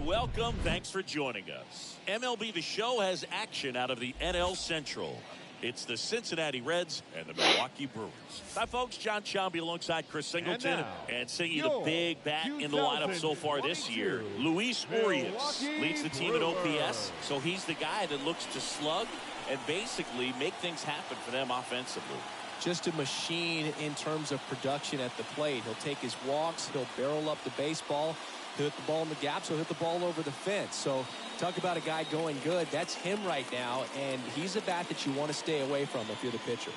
welcome. Thanks for joining us. MLB The Show has action out of the NL Central. It's the Cincinnati Reds and the Milwaukee Brewers. Hi, folks. John Chomby alongside Chris Singleton. And singing the big bat in the lineup so far this year, Luis Urias leads the team at OPS. So he's the guy that looks to slug and basically make things happen for them offensively. Just a machine in terms of production at the plate. He'll take his walks. He'll barrel up the baseball. He'll hit the ball in the gaps. He'll hit the ball over the fence. So talk about a guy going good. That's him right now, and he's a bat that you want to stay away from if you're the pitcher.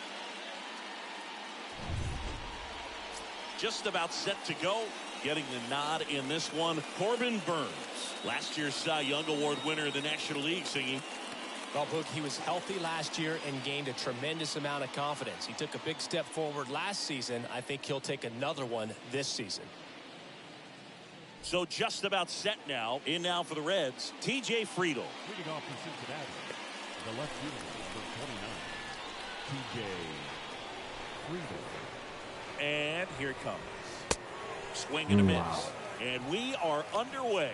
Just about set to go. Getting the nod in this one, Corbin Burns. Last year's Cy Young Award winner in the National League, singing. Well, Boog, he was healthy last year and gained a tremendous amount of confidence. He took a big step forward last season. I think he'll take another one this season. So just about set now. In now for the Reds, TJ Friedl. Leading off for Cincinnati, the left fielder, number 29, TJ Friedl. And here it comes. Swing and a miss. And we are underway.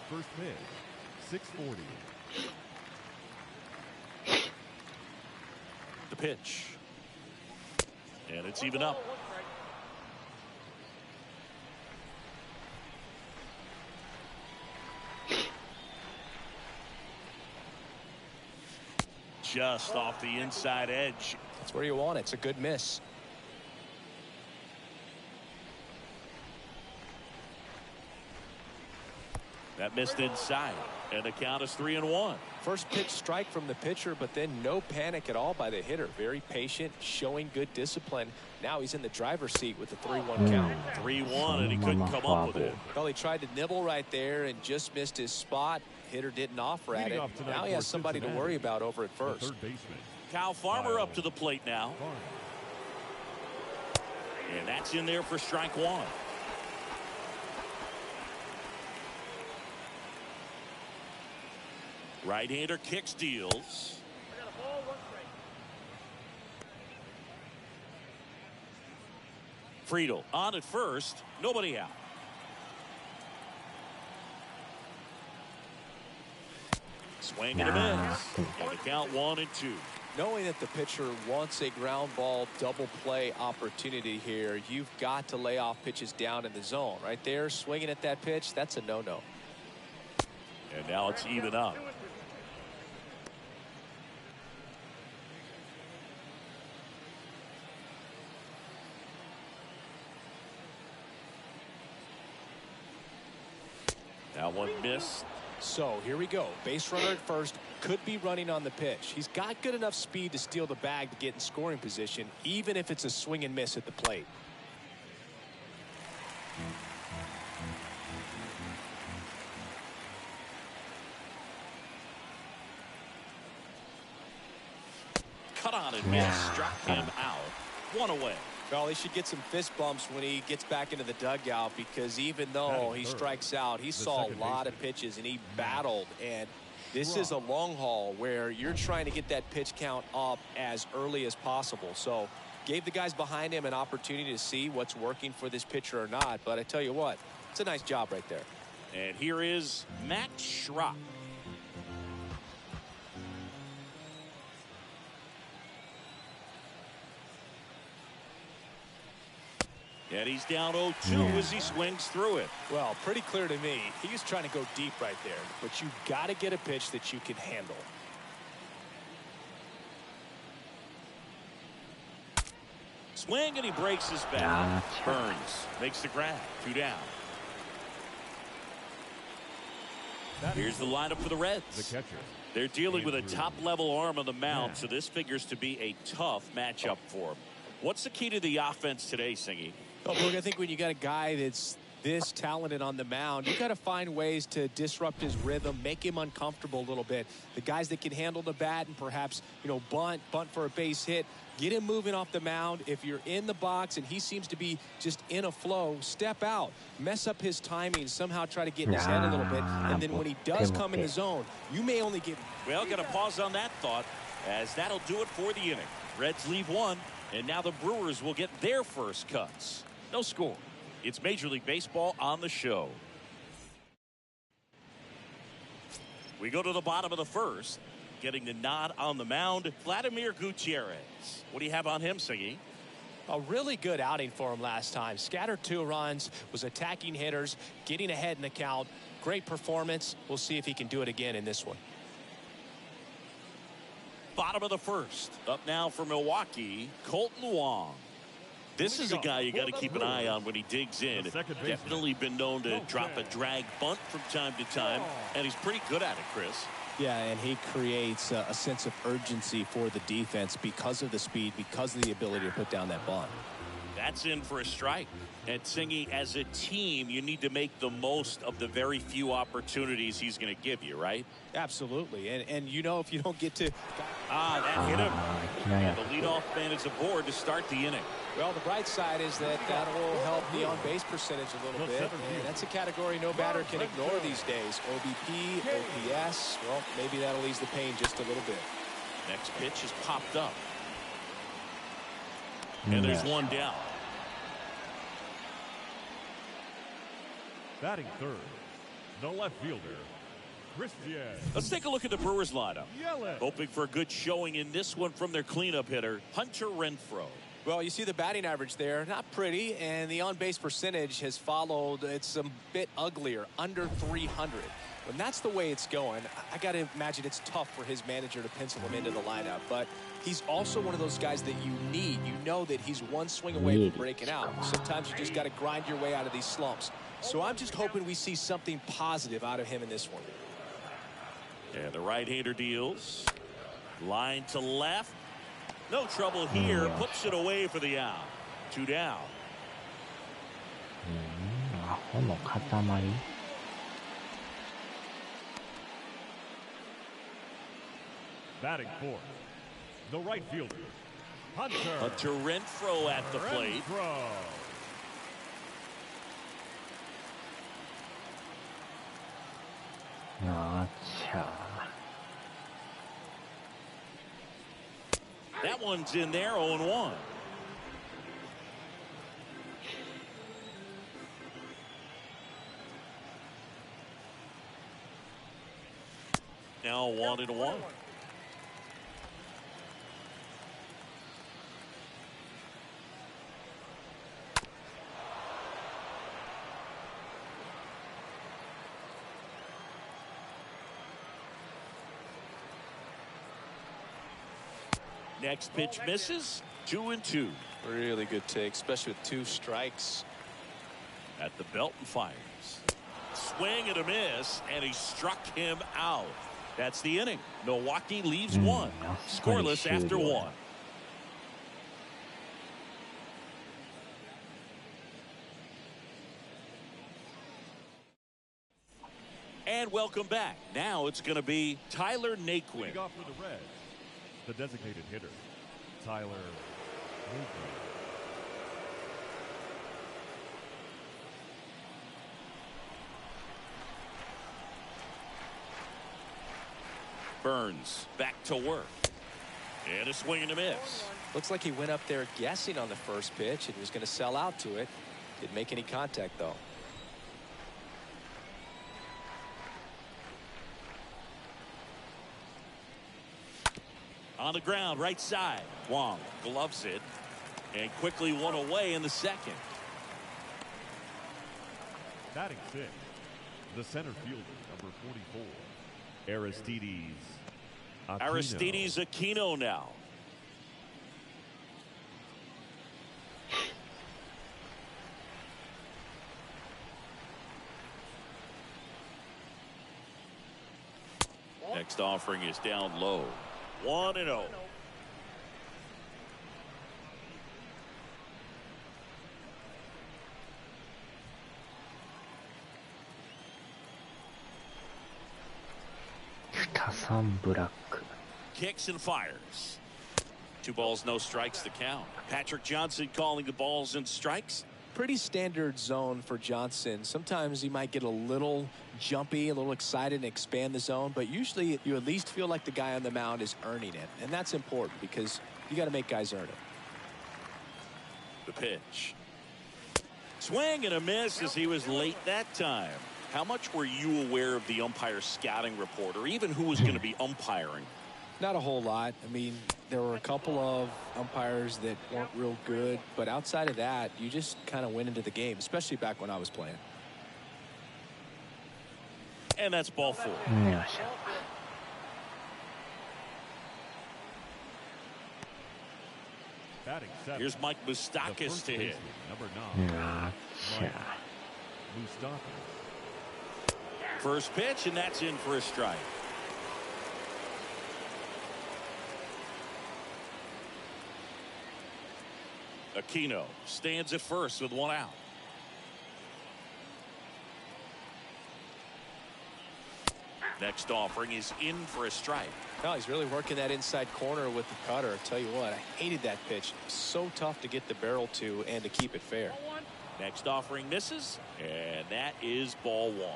First pitch, 640. The pitch. And it's even up. Just off the inside edge. That's where you want it. It's a good miss. That missed inside, and the count is 3-1. First pitch strike from the pitcher, but then no panic at all by the hitter. Very patient, showing good discipline. Now he's in the driver's seat with the 3-1 count. 3-1, and he couldn't come up with it. Well, he tried to nibble right there and just missed his spot. Hitter didn't offer at it. Now he has somebody to worry about over at first. Third baseman, Kyle Farmer up to the plate now. And that's in there for strike one. Right-hander kick steals. Friedl on at first. Nobody out. Swing and a miss. And the count 1-2. Knowing that the pitcher wants a ground ball double play opportunity here, you've got to lay off pitches down in the zone. Right there, swinging at that pitch, that's a no-no. And now it's even up. That one missed. So here we go. Base runner at first, could be running on the pitch. He's got good enough speed to steal the bag to get in scoring position, even if it's a swing and miss at the plate. Cut on and miss. Struck him out. One away. Well, he should get some fist bumps when he gets back into the dugout, because even though he strikes out, he saw a lot of pitches and he battled. And this is a long haul where you're trying to get that pitch count up as early as possible. So gave the guys behind him an opportunity to see what's working for this pitcher or not. But I tell you what, it's a nice job right there. And here is Max Schrock. And he's down 0-2 as he swings through it. Well, pretty clear to me. He's trying to go deep right there. But you've got to get a pitch that you can handle. Swing, and he breaks his back. Burns makes the grab. 2 down. Here's the lineup for the Reds. the catcher. They're dealing with a top-level arm on the mound, so this figures to be a tough matchup for them. What's the key to the offense today, Singy? Well, look, I think when you got a guy that's this talented on the mound, you got to find ways to disrupt his rhythm, make him uncomfortable a little bit. The guys that can handle the bat and perhaps, bunt for a base hit, get him moving off the mound. If you're in the box and he seems to be just in a flow, step out, mess up his timing, somehow try to get in his head a little bit. And then when he does come in the zone, you may only get... Well, got to pause on that thought, as that'll do it for the inning. Reds leave one, and now the Brewers will get their first cuts. No score. It's Major League Baseball on the show. We go to the bottom of the first. Getting the nod on the mound, Vladimir Gutierrez. What do you have on him, Singy? A really good outing for him last time. Scattered 2 runs, was attacking hitters, getting ahead in the count. Great performance. We'll see if he can do it again in this one. Bottom of the first. Up now for Milwaukee, Colton Wong. This is a guy you got to keep an eye on when he digs in. Definitely been known to drop a drag bunt from time to time, and he's pretty good at it, Chris. Yeah, and he creates a sense of urgency for the defense because of the speed, because of the ability to put down that bunt. That's in for a strike. And Singy, as a team, you need to make the most of the very few opportunities he's going to give you, right? Absolutely. And you know, if you don't get to... that hit him. And the leadoff man is aboard to start the inning. Well, the bright side is that will help the on-base percentage a little bit. And that's a category no batter can ignore these days. OBP, OPS, well, maybe that'll ease the pain just a little bit. Next pitch is popped up. And there's one down. Batting third, the left fielder, Christian. Let's take a look at the Brewers lineup. Hoping for a good showing in this one from their cleanup hitter, Hunter Renfroe. Well, you see the batting average there, not pretty, and the on-base percentage has followed. It's a bit uglier, under 300. When that's the way it's going, I got to imagine it's tough for his manager to pencil him into the lineup. But he's also one of those guys that you need. You know that he's one swing away from breaking out. Sometimes you just got to grind your way out of these slumps. So I'm just hoping we see something positive out of him in this one. And the right-hander deals. Line to left. No trouble here. Puts it away for the out. 2 down. Batting fourth, the right fielder, Hunter Renfroe at the plate. That one's in there, 0-1. Now 1-1. Next pitch misses. 2-2. Really good take, especially with 2 strikes. At the belt and fires. Swing and a miss, and he struck him out. That's the inning. Milwaukee leaves 1. Scoreless after 1. And welcome back. Now it's going to be Tyler Naquin. Off for the Reds, the designated hitter, Tyler Naquin. Burns back to work. And a swing and a miss. Looks like he went up there guessing on the first pitch and was going to sell out to it. Didn't make any contact, though. On the ground, right side. Wong gloves it. And quickly one away in the second. Batting sixth, the center fielder, number 44. Aristides Aquino now. Next offering is down low. 1-0. Kicks and fires. 2 balls, no strikes to count. Patrick Johnson calling the balls and strikes. Pretty standard zone for Johnson. Sometimes he might get a little jumpy, a little excited and expand the zone, but usually you at least feel like the guy on the mound is earning it, and that's important because you got to make guys earn it. The pitch. Swing and a miss as he was late that time. How much were you aware of the umpire scouting report, or even who was going to be umpiring? Not a whole lot. I mean, there were a couple of umpires that weren't real good, but outside of that, you just kind of went into the game, especially back when I was playing. And that's ball 4. Batting 7. Here's Mike Moustakas to hit. Number 9. Mike Moustakas. First pitch, and that's in for a strike. Aquino stands at first with 1 out. Next offering is in for a strike. No, he's really working that inside corner with the cutter. I tell you what, I hated that pitch. So tough to get the barrel to and to keep it fair. Next offering misses, and that is ball 1.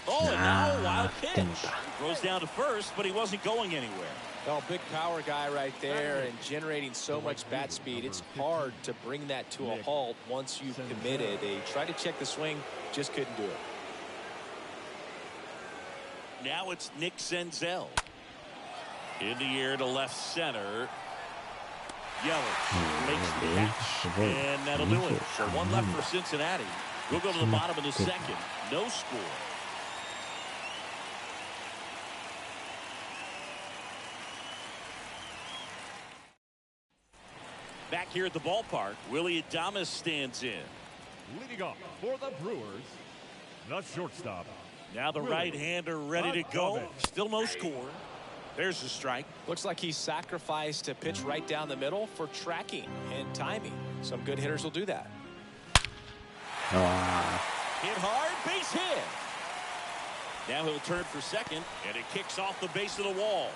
Oh, and now a wild pitch. Throws down to first, but he wasn't going anywhere. Oh, big power guy right there and generating so much bat speed. It's hard to bring that to a halt once you've committed. They tried to check the swing, just couldn't do it. Now it's Nick Senzel. In the air to left center. Yelich makes the catch, and that'll do it. So 1 left for Cincinnati. We'll go to the bottom of the second. No score. Back here at the ballpark, Willie Adames stands in. Leading off for the Brewers, the shortstop. Now the right-hander ready to go. Still no score. There's the strike. Looks like he sacrificed a pitch right down the middle for tracking and timing. Some good hitters will do that. Hit hard, base hit. Now he'll turn for second, and it kicks off the base of the wall.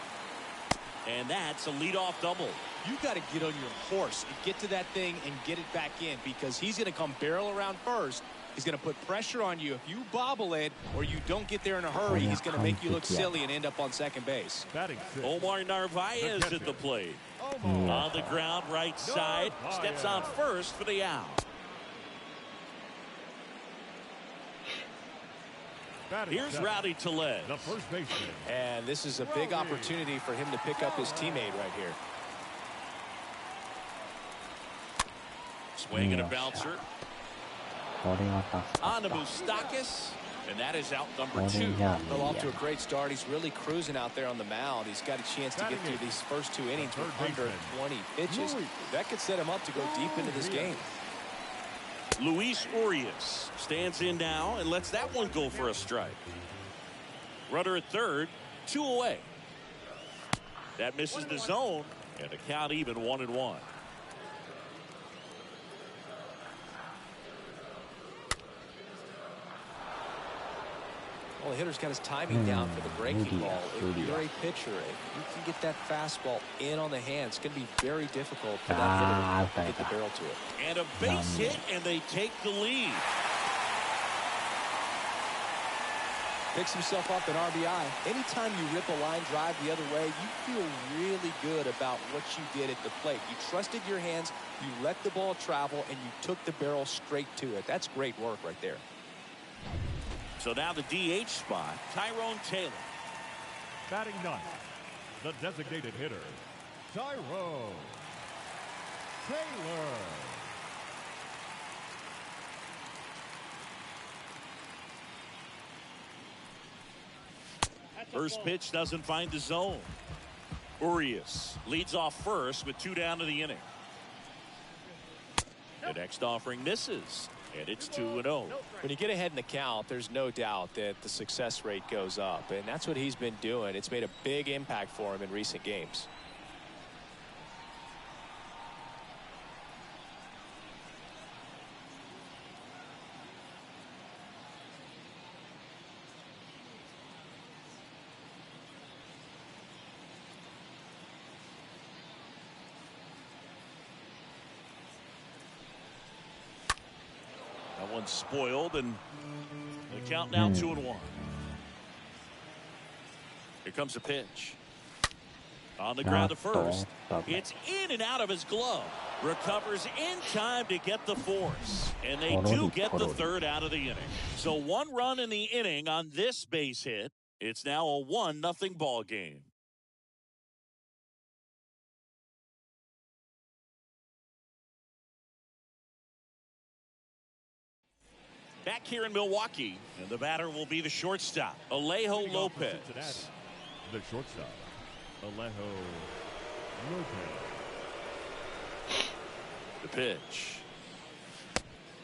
And that's a leadoff double. You got to get on your horse and get to that thing and get it back in, because he's going to come barrel around first. He's going to put pressure on you. If you bobble it or you don't get there in a hurry, he's going to make you look silly and end up on second base. Batting 6. Omar Narvaez at the plate. On the ground, right side. Steps on first for the out. Here's Rowdy Tellez. The first baseman. And this is a big opportunity for him to pick up his teammate right here. Swing and a bouncer. On to Moustakas. And that is out number 2. Well, off to a great start. He's really cruising out there on the mound. He's got a chance to get through these first 2 innings with under 20 pitches. That could set him up to go deep into this game. Luis Urias stands in now and lets that one go for a strike. Runner at third, 2 away. That misses the zone, and the count even 1-1. Well, the hitter's got his timing down for the breaking ball. If you're a pitcher, if you can get that fastball in on the hand, it's going to be very difficult for that hitter to get the barrel to it. And a base hit, and they take the lead. Picks himself up an RBI. Anytime you rip a line drive the other way, you feel really good about what you did at the plate. You trusted your hands, you let the ball travel, and you took the barrel straight to it. That's great work right there. So now the DH spot, Tyrone Taylor. Batting 9. The designated hitter, Tyrone Taylor. First pitch doesn't find the zone. Urias leads off first with 2 down to the inning. The next offering misses, and it's 2-0. When you get ahead in the count, there's no doubt that the success rate goes up, and that's what he's been doing. It's made a big impact for him in recent games. That one's spoiled, and the count now 2-1. Here comes a pitch. On the ground to first. It's in and out of his glove. Recovers in time to get the force. And they do get the third out of the inning. So 1 run in the inning on this base hit. It's now a 1-0 ball game. Back here in Milwaukee, and the batter will be the shortstop, Alejo Lopez. The shortstop, Alejo Lopez. The pitch.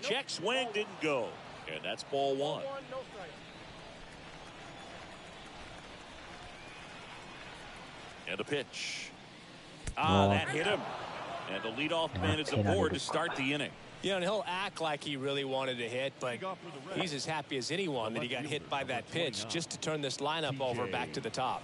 Check swing, didn't go. And that's ball 1. And the pitch. That hit him. And the leadoff man is aboard to start the inning. Yeah, and he'll act like he really wanted to hit, but he's as happy as anyone that he got hit by that pitch just to turn this lineup over back to the top.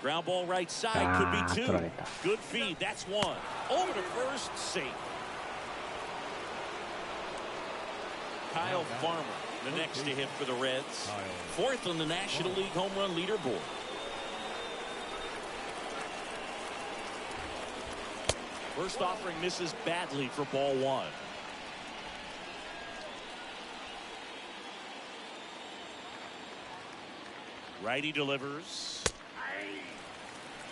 Ground ball right side, could be 2. Good feed, that's 1. Over to first, safe. Kyle Farmer, the next to hit for the Reds. 4th on the National League home run leaderboard. First offering misses badly for ball 1. Righty delivers.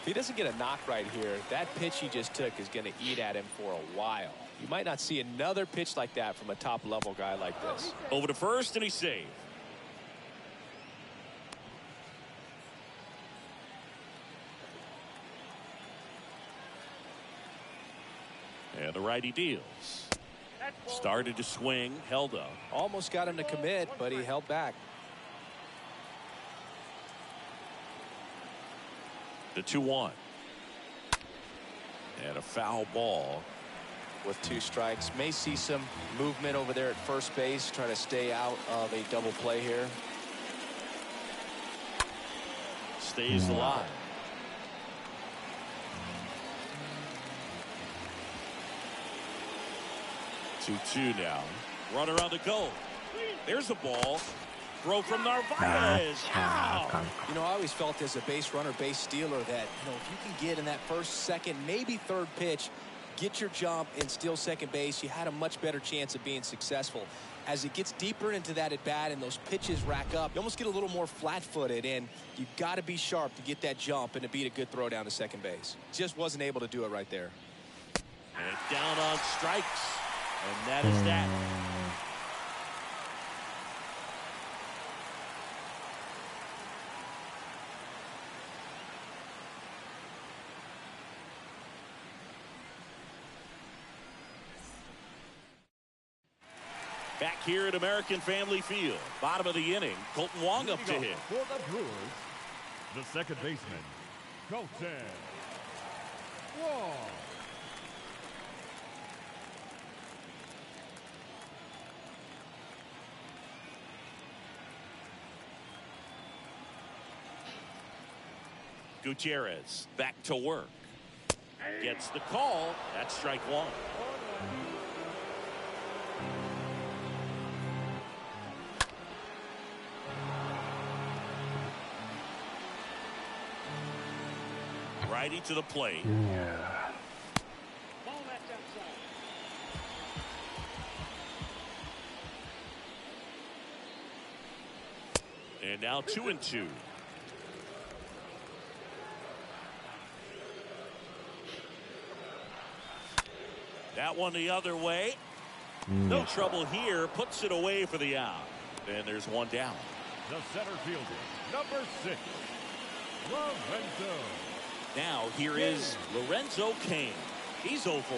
If he doesn't get a knock right here, that pitch he just took is going to eat at him for a while. You might not see another pitch like that from a top-level guy like this. Over to first, and he's safe. And the righty deals. Started to swing, held up. Almost got him to commit, but he held back. The 2-1. And a foul ball. With 2 strikes. May see some movement over there at first base, trying to stay out of a double play here. Stays alive. Two now. Runner on the go. There's a ball. Throw from Narvaez. Ow. You know, I always felt as a base runner, base stealer that, you know, if you can get in that first, second, maybe third pitch, get your jump and steal second base, you had a much better chance of being successful. As it gets deeper into that at bat and those pitches rack up, you almost get a little more flat-footed, and you got to be sharp to get that jump and to beat a good throw down to second base. Just wasn't able to do it right there. And down on strikes. And that is that. Back here at American Family Field, bottom of the inning, Colton Wong up to hit. For the Brewers, the second baseman, Colton Wong. Gutierrez back to work. Gets the call. That's strike 1. Righty to the plate. And now 2-2. That one the other way. No trouble here. Puts it away for the out. And there's one down. The center fielder, number 6, Lorenzo. Now here is Lorenzo Cain. He's 0 for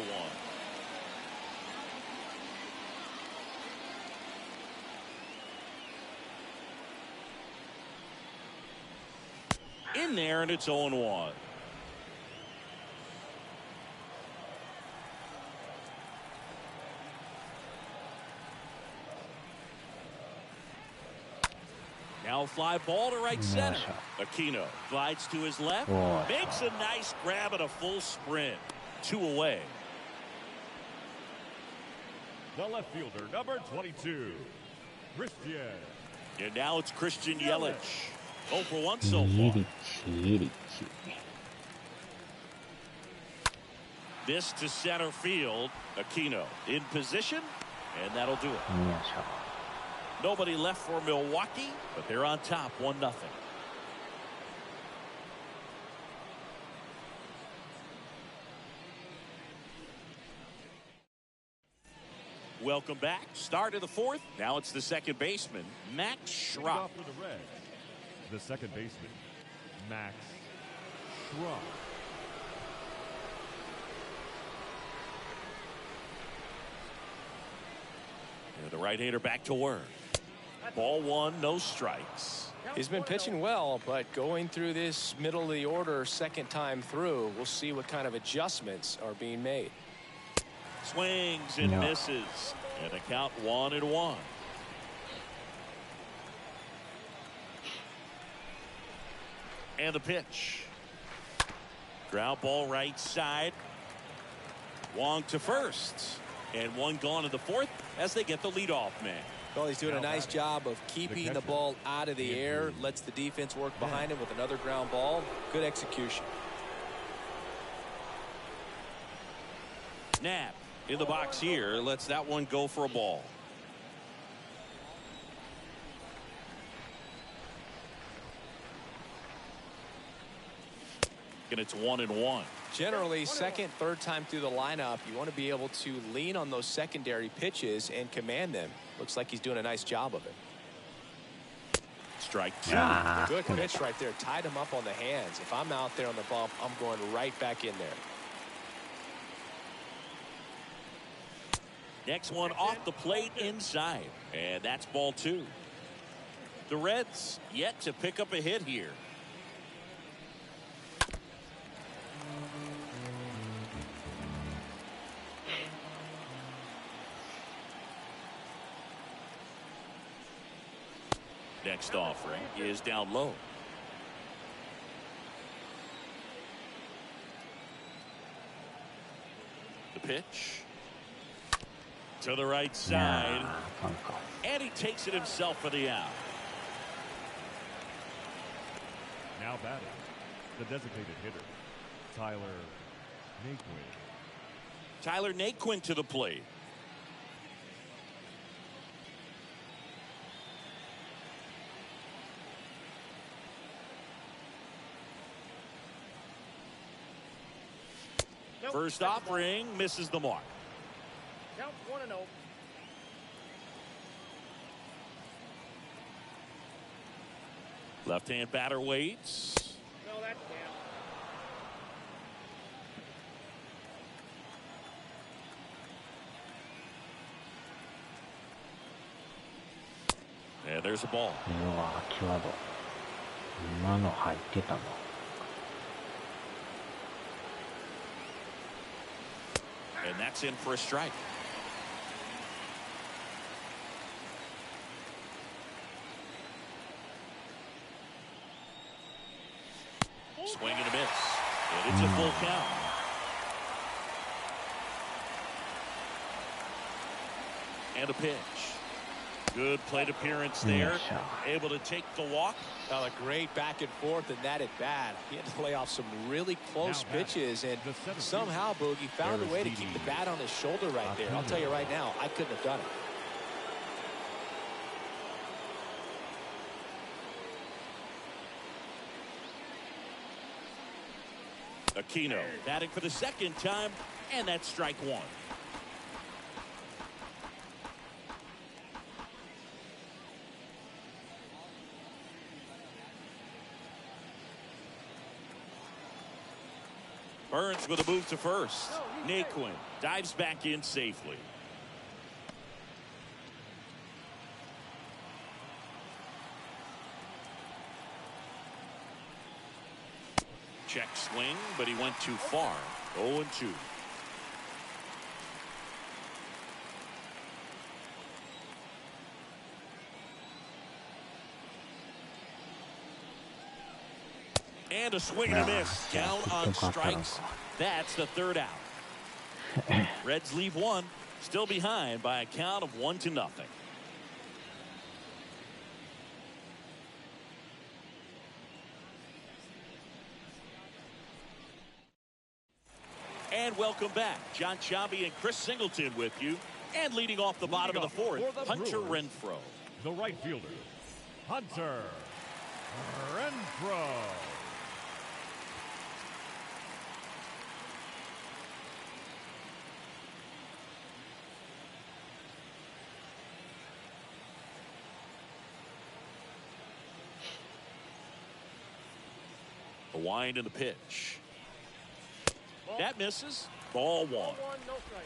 1. In there, and it's 0-1. Now fly ball to right center. Aquino glides to his left. Makes a nice grab at a full sprint. 2 away. The left fielder, number 22, Christian. And now it's Christian Yelich. 0 for 1 so far. This to center field. Aquino in position, and that'll do it. Nobody left for Milwaukee, but they're on top 1-0. Welcome back. Start of the 4th. Now it's the second baseman, Max Schrock. For the Reds, the second baseman, Max Schrock. And the right-hander back to work. Ball 1, no strikes. He's been pitching well, but going through this middle of the order second time through, we'll see what kind of adjustments are being made. Swings and misses. And the count 1-1. And the pitch. Ground ball right side. Wong to first. And one gone in the 4th as they get the leadoff man. Well, he's doing a nice job of keeping the ball out of the air. Lets the defense work behind him with another ground ball. Good execution. Knapp in the box here. Lets that one go for a ball. And it's 1-1. Generally, second, third time through the lineup, you want to be able to lean on those secondary pitches and command them. Looks like he's doing a nice job of it. Strike 2. Good pitch right there. Tied him up on the hands. If I'm out there on the bump, I'm going right back in there. Next one off the plate inside. And that's ball 2. The Reds yet to pick up a hit here. Next offering is down low. The pitch to the right side, and he takes it himself for the out. Now batting, the designated hitter, Tyler Naquin. Tyler Naquin to the plate. First offering misses the mark. Count 1-0. Left-hand batter waits. No, that's down. And there's a ball. And that's in for a strike. Swing and a miss. And it's a full count. And a pitch. Good plate appearance there. Able to take the walk. A great back and forth, and that at bat. He had to lay off some really close pitches, and somehow Boogie found a way to keep the bat on his shoulder right there. I'll tell you right now, I couldn't have done it. Aquino batting for the second time, and that's strike 1. Burns with a move to first. Naquin dives back in safely. Check swing, but he went too far. 0-2. And a swing and a miss. Down on strikes. That's the third out. Reds leave one. Still behind by a count of 1-0. And welcome back. John Chambi and Chris Singleton with you. And leading off the bottom of the fourth, Hunter Renfroe. The right fielder, Hunter Renfroe. The wind and the pitch. That misses. Ball one. Ball one, no strike.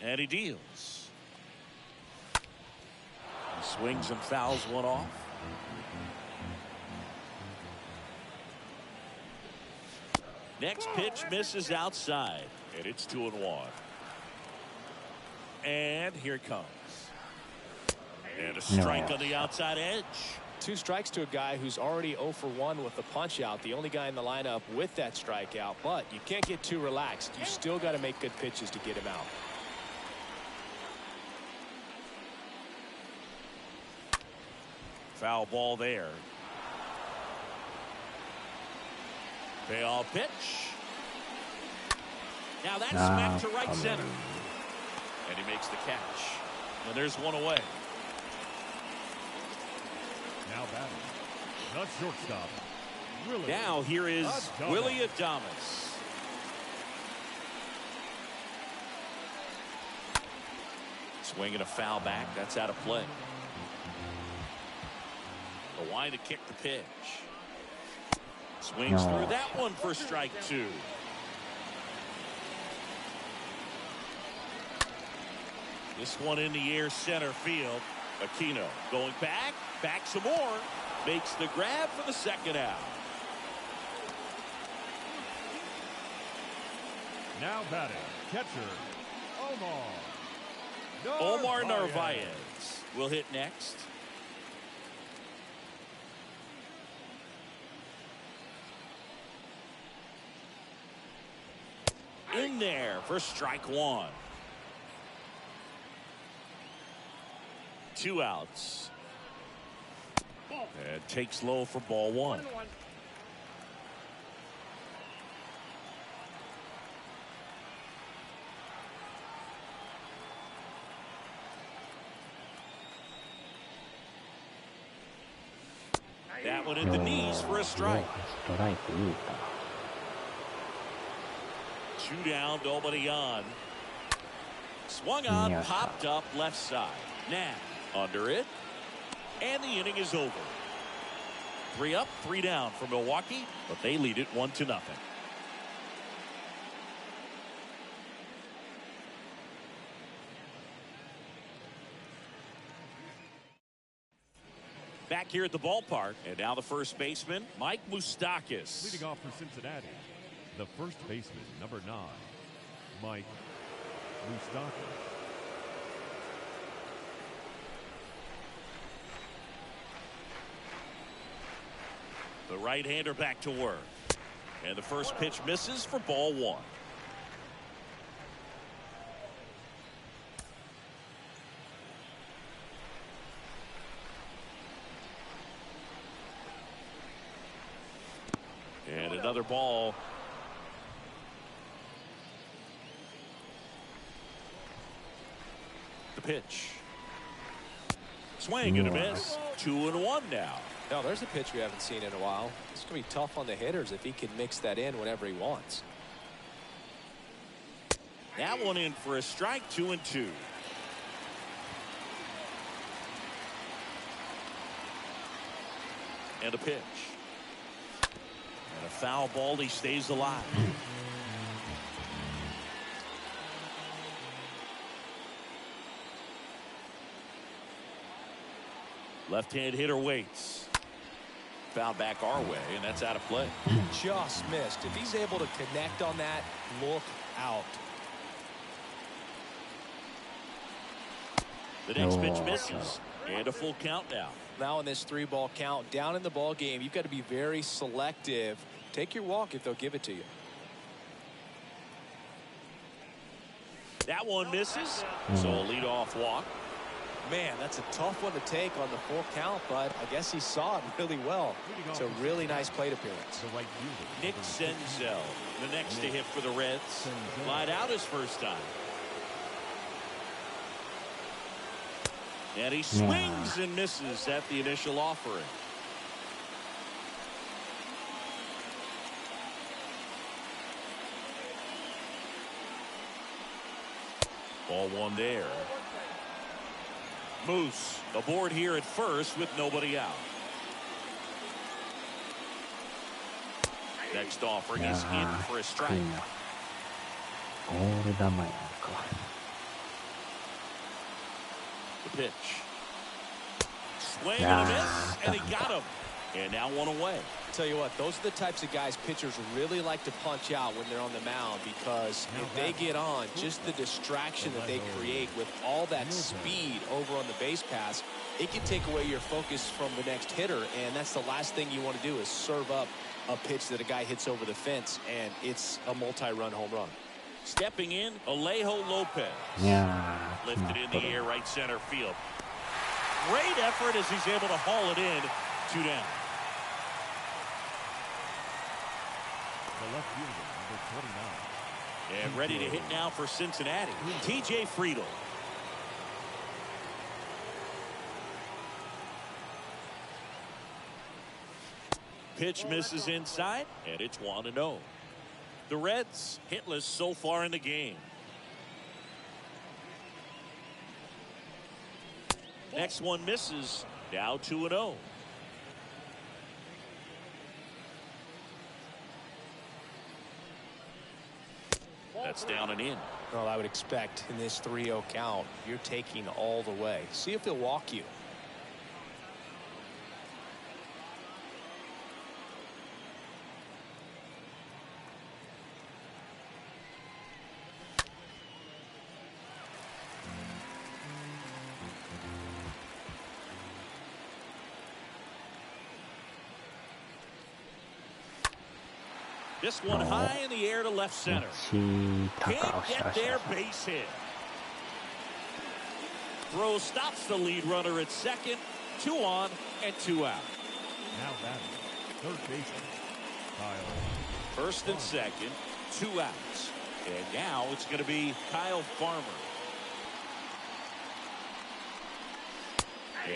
And he deals. He swings and fouls one off. Next pitch misses outside, and it's 2-1. And here it comes. And a strike on the outside edge. 2 strikes to a guy who's already 0 for 1 with the punch out. The only guy in the lineup with that strikeout. But you can't get too relaxed. You still got to make good pitches to get him out. Foul ball there. Payoff pitch. Now that's smacked to right center. And he makes the catch. And there's one away. Now batting, the shortstop, Willie. Now here is Willie Adames. Swinging a foul back. That's out of play. The wind to kick the pitch. Swings through that one for strike 2. This one in the air center field. Aquino going back some more. Makes the grab for the second out. Now batting, catcher, Omar Narvaez will hit next. In there for strike 1. 2 outs. And takes low for ball 1. 1-1. That one at the knees for a strike. 2 down, nobody on. Swung on, popped up left side. Now under it, and the inning is over. 3 up, 3 down for Milwaukee, but they lead it 1-0. Back here at the ballpark, and now the first baseman, Mike Moustakas. leading off for Cincinnati, the first baseman, number 9, Mike Moustakas. The right-hander back to work. And the first pitch misses for ball 1. And another ball. The pitch. Swing and a miss. 2-1 now. Now, there's a pitch we haven't seen in a while. It's going to be tough on the hitters if he can mix that in whenever he wants. That one in for a strike. 2-2. And a pitch. And a foul ball. He stays alive. Left-hand hitter waits. Foul back our way, and that's out of play. Just missed. If he's able to connect on that, look out. The next pitch misses. And a full count now. Now in this 3-ball count, down in the ball game, you've got to be very selective. Take your walk if they'll give it to you. That one misses. So a leadoff walk. Man, that's a tough one to take on the full count, but I guess he saw it really well. It's a really nice plate appearance. Nick Senzel, the next to hit for the Reds. Lied out his first time. And he swings and misses at the initial offering. Ball one there. Moose aboard here at first with nobody out. Next offering is in for a strike. The pitch. Swing and a miss, and he got him. And now one away. Tell you what, those are the types of guys pitchers really like to punch out when they're on the mound, because if they get on, just the distraction that they create with all that speed over on the base pass, it can take away your focus from the next hitter, and that's the last thing you want to do is serve up a pitch that a guy hits over the fence, and it's a multi-run home run. Stepping in, Alejo Lopez. Lifted in the air, right center field. Great effort as he's able to haul it in. 2 down. The left fielder, number 29. And ready to hit now for Cincinnati, T.J. Friedel. Pitch misses inside, and it's 1-0. The Reds hitless so far in the game. Next one misses. Now 2-0. That's down and in. Well, I would expect in this 3-0 count, you're taking all the way. See if he'll walk you. This one high in the air to left center. Can't get there, base hit. Throw stops the lead runner at second. 2 on and 2 out. Now batting, third baseman, Kyle. First and second, 2 outs. And now it's going to be Kyle Farmer.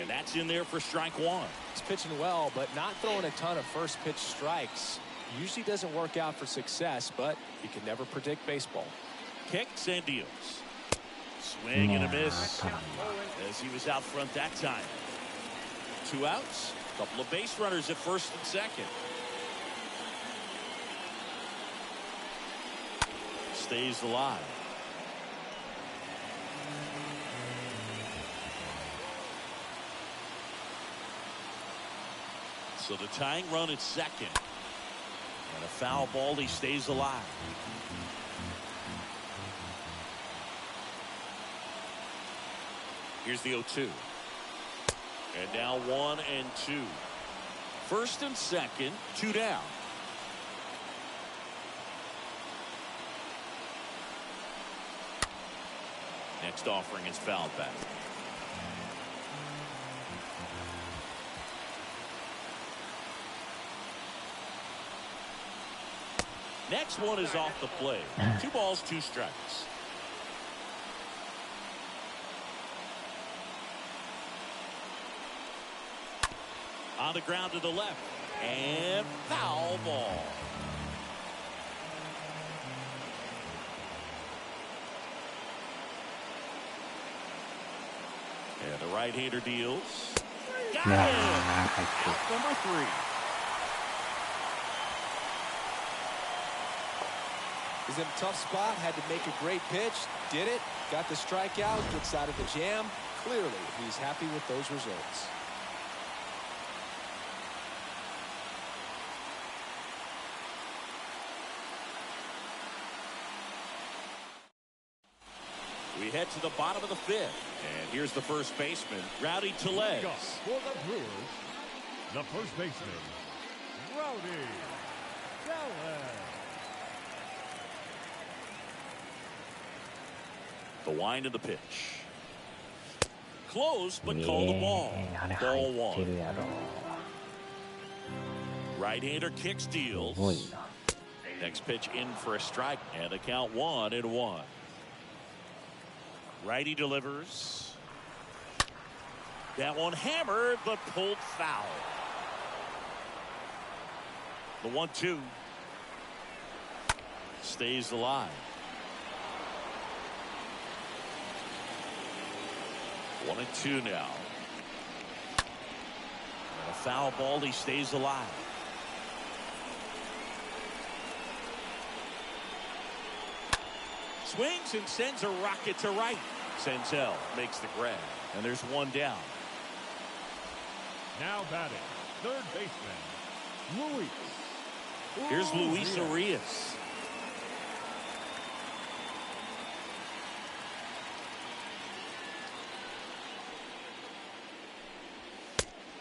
And that's in there for strike 1. He's pitching well, but not throwing a ton of first pitch strikes. Usually doesn't work out for success, but you can never predict baseball. Kicks and deals. Swing and a miss as he was out front that time. 2 outs. Couple of base runners at first and second. Stays alive. So the tying run at second. And a foul ball, he stays alive. Here's the 0-2. And now 1 and 2. First and second, 2 down. Next offering is fouled back. Next one is off the plate. 2 balls, 2 strikes. On the ground to the left. And foul ball. And the right-hander deals. Got it! Out number 3. He's in a tough spot, had to make a great pitch, did it, got the strikeout, gets out of the jam. Clearly, he's happy with those results. We head to the bottom of the fifth. And here's the first baseman, Rowdy Tellez. For the Brewers, the first baseman, Rowdy Tellez. The wind of the pitch. Close, but call the ball. Ball one. Right-hander kicks, deals. Next pitch in for a strike, and the count 1-1. Righty delivers. That one hammered, but pulled foul. The 1-2 stays alive. 1-2 now. And a foul ball, he stays alive. Swings and sends a rocket to right. Senzel makes the grab, and there's one down. Now batting, third baseman, Luis. Here's Luis Arias.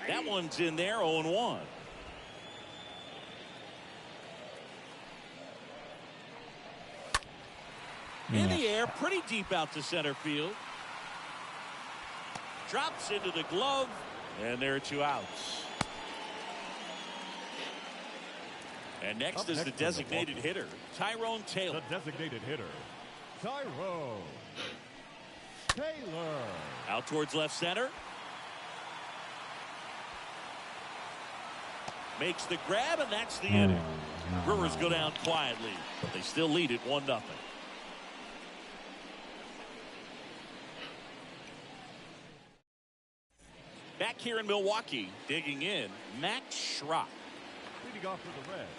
That one's in there, 0-1. In the air, pretty deep out to center field. Drops into the glove, and there are 2 outs. And next is the designated hitter, Tyrone Taylor. The designated hitter, Tyrone Taylor. Out towards left center. Makes the grab, and that's the inning. Brewers go down quietly, but they still lead it 1-0. Back here in Milwaukee, digging in, Max Schrock. Leading off for the Reds,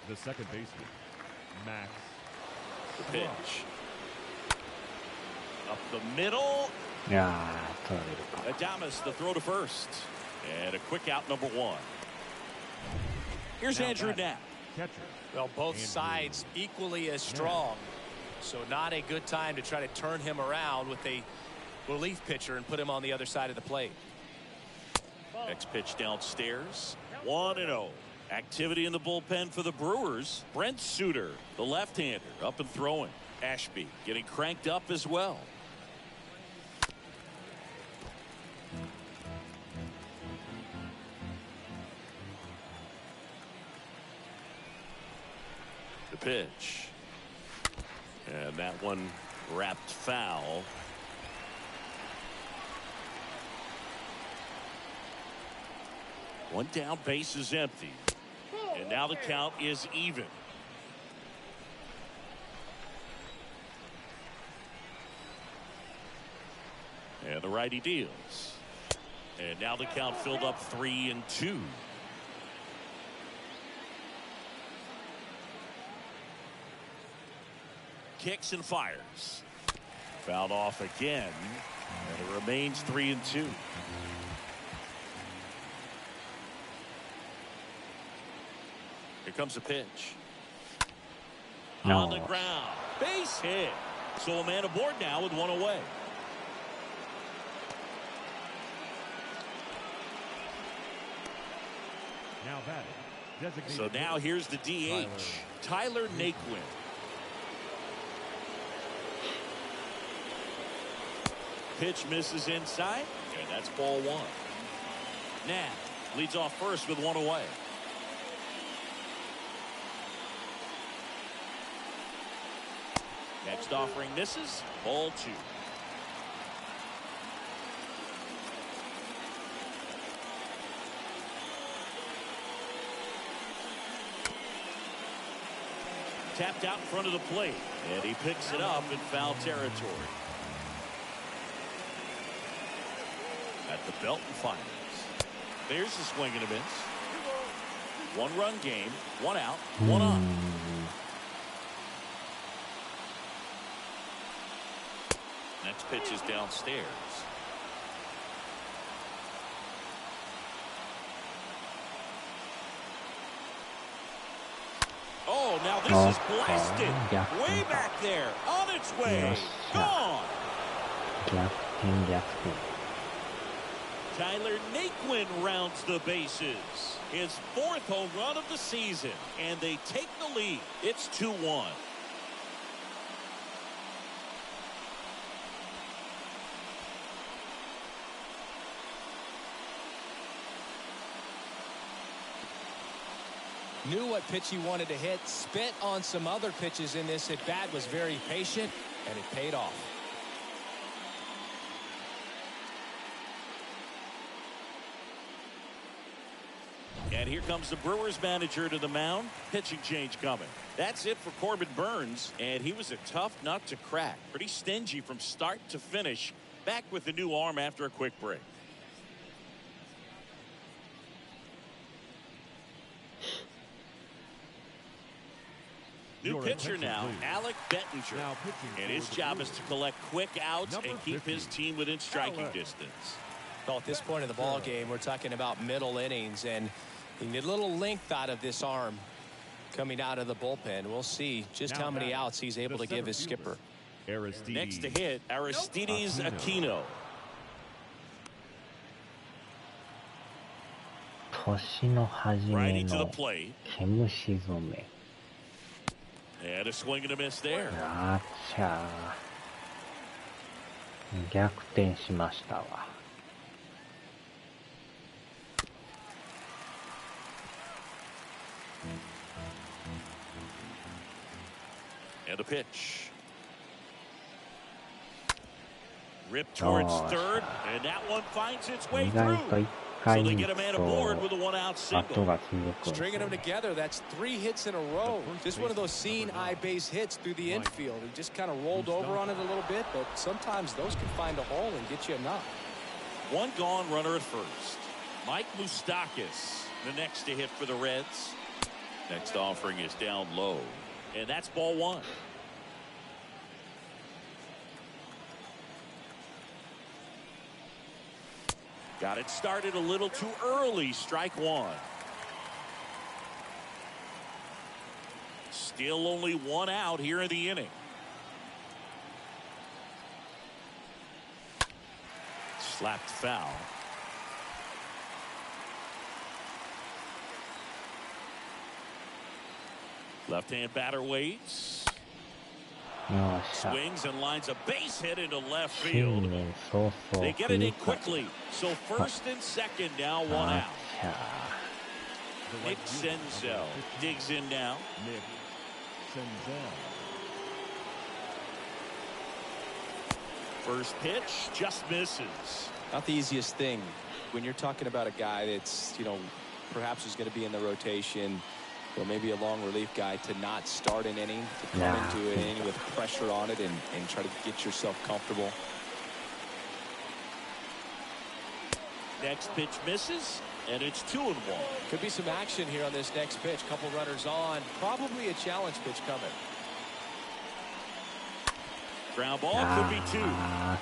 the second baseman, Max. The pitch. Up the middle. Adames, the throw to first. And a quick out, number 1. Here's Now Andrew Knapp. Catcher. Well, both Andrew sides equally as strong. So not a good time to try to turn him around with a relief pitcher and put him on the other side of the plate. Next pitch downstairs. 1-0. Activity in the bullpen for the Brewers. Brent Suter, the left-hander, up and throwing. Ashby getting cranked up as well. The pitch. And that one wrapped foul. One down, base is empty. And now the count is even. And the righty deals. And now the count filled up 3-2. Kicks and fires. Fouled off again. And it remains 3-2. Here comes the pitch. On the ground. Base hit. So a man aboard now with 1 away. Now batting, designated So now hitter, here's the DH, Tyler Naquin. Pitch misses inside, and that's ball 1. Knapp leads off first with 1 away. Next offering misses, ball 2. Tapped out in front of the plate, and he picks it up in foul territory. At the Belton Finals. There's the swing and a miss. 1-run game, 1 out, 1 on. Next pitch is downstairs. Oh, now this is blasted. Way back there. On its way. Gone. Tyler Naquin rounds the bases. His 4th home run of the season. And they take the lead. It's 2-1. Knew what pitch he wanted to hit. Spit on some other pitches in this at bat. Was very patient, and it paid off. And here comes the Brewers manager to the mound. Pitching change coming. That's it for Corbin Burns. And he was a tough nut to crack. Pretty stingy from start to finish. Back with the new arm after a quick break. New pitcher now, Alec Bettinger. And his job is to collect quick outs and keep his team within striking distance. Well, at this point in the ball game, we're talking about middle innings, and you need a little length out of this arm coming out of the bullpen. We'll see just how many outs he's able to give his skipper. Next to hit, Aristides Aquino. Righty to the plate. And a swing and a miss there. 逆転しましたわ。And a pitch. Ripped towards third, and that one finds its way through. So they get a man aboard with a one-out single. Stringing them together, that's 3 hits in a row. Just one of those seeing eye base hits through the infield. He just kind of rolled over on it a little bit, but sometimes those can find a hole and get you a knock. One gone runner at first. Mike Moustakas, the next to hit for the Reds. Next offering is down low, and that's ball 1. Got it started a little too early. Strike 1. Still only 1 out here in the inning. Slapped foul. Left-hand batter waits. Swings and lines a base hit into left field. They get it in quickly. So first and second now, 1 out. Nick Senzel digs in now. First pitch just misses. Not the easiest thing when you're talking about a guy that's, perhaps is going to be in the rotation, or maybe a long relief guy, to not start an inning, to come into an inning with pressure on it and try to get yourself comfortable. Next pitch misses, and it's 2-1. Could be some action here on this next pitch. Couple runners on. Probably a challenge pitch coming. Ground ball could be 2.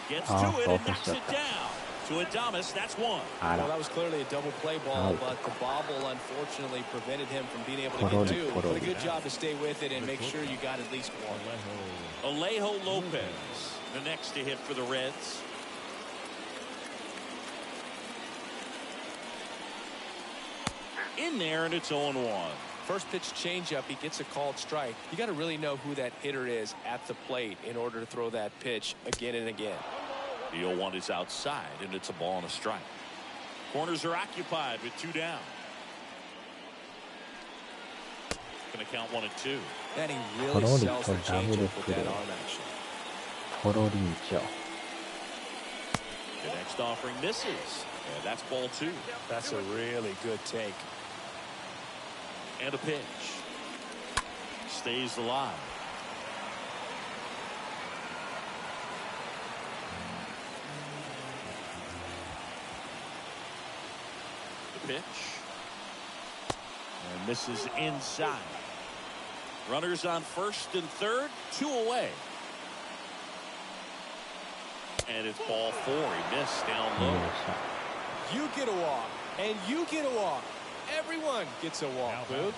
Gets to it and knocks it down. To Adames, that's 1. Well, that was clearly a double play ball, but the bobble unfortunately prevented him from being able to get 2. But a good job to stay with it and make sure you got at least 1. Alejo Lopez, the next to hit for the Reds. In there, and it's 0-1. First pitch changeup, he gets a called strike. You got to really know who that hitter is at the plate in order to throw that pitch again and again. The 0-1 is outside, and it's a ball and a strike. Corners are occupied with 2 down. Going to count 1 and 2. And he really sells the changeup with that arm action. The next offering misses, and that's ball 2. That's a really good take. And a pitch. Stays alive. The pitch. And this is inside. Runners on first and third, 2 away. And it's ball 4. He missed down low. You get a walk, and you get a walk. Everyone gets a walk, Boog.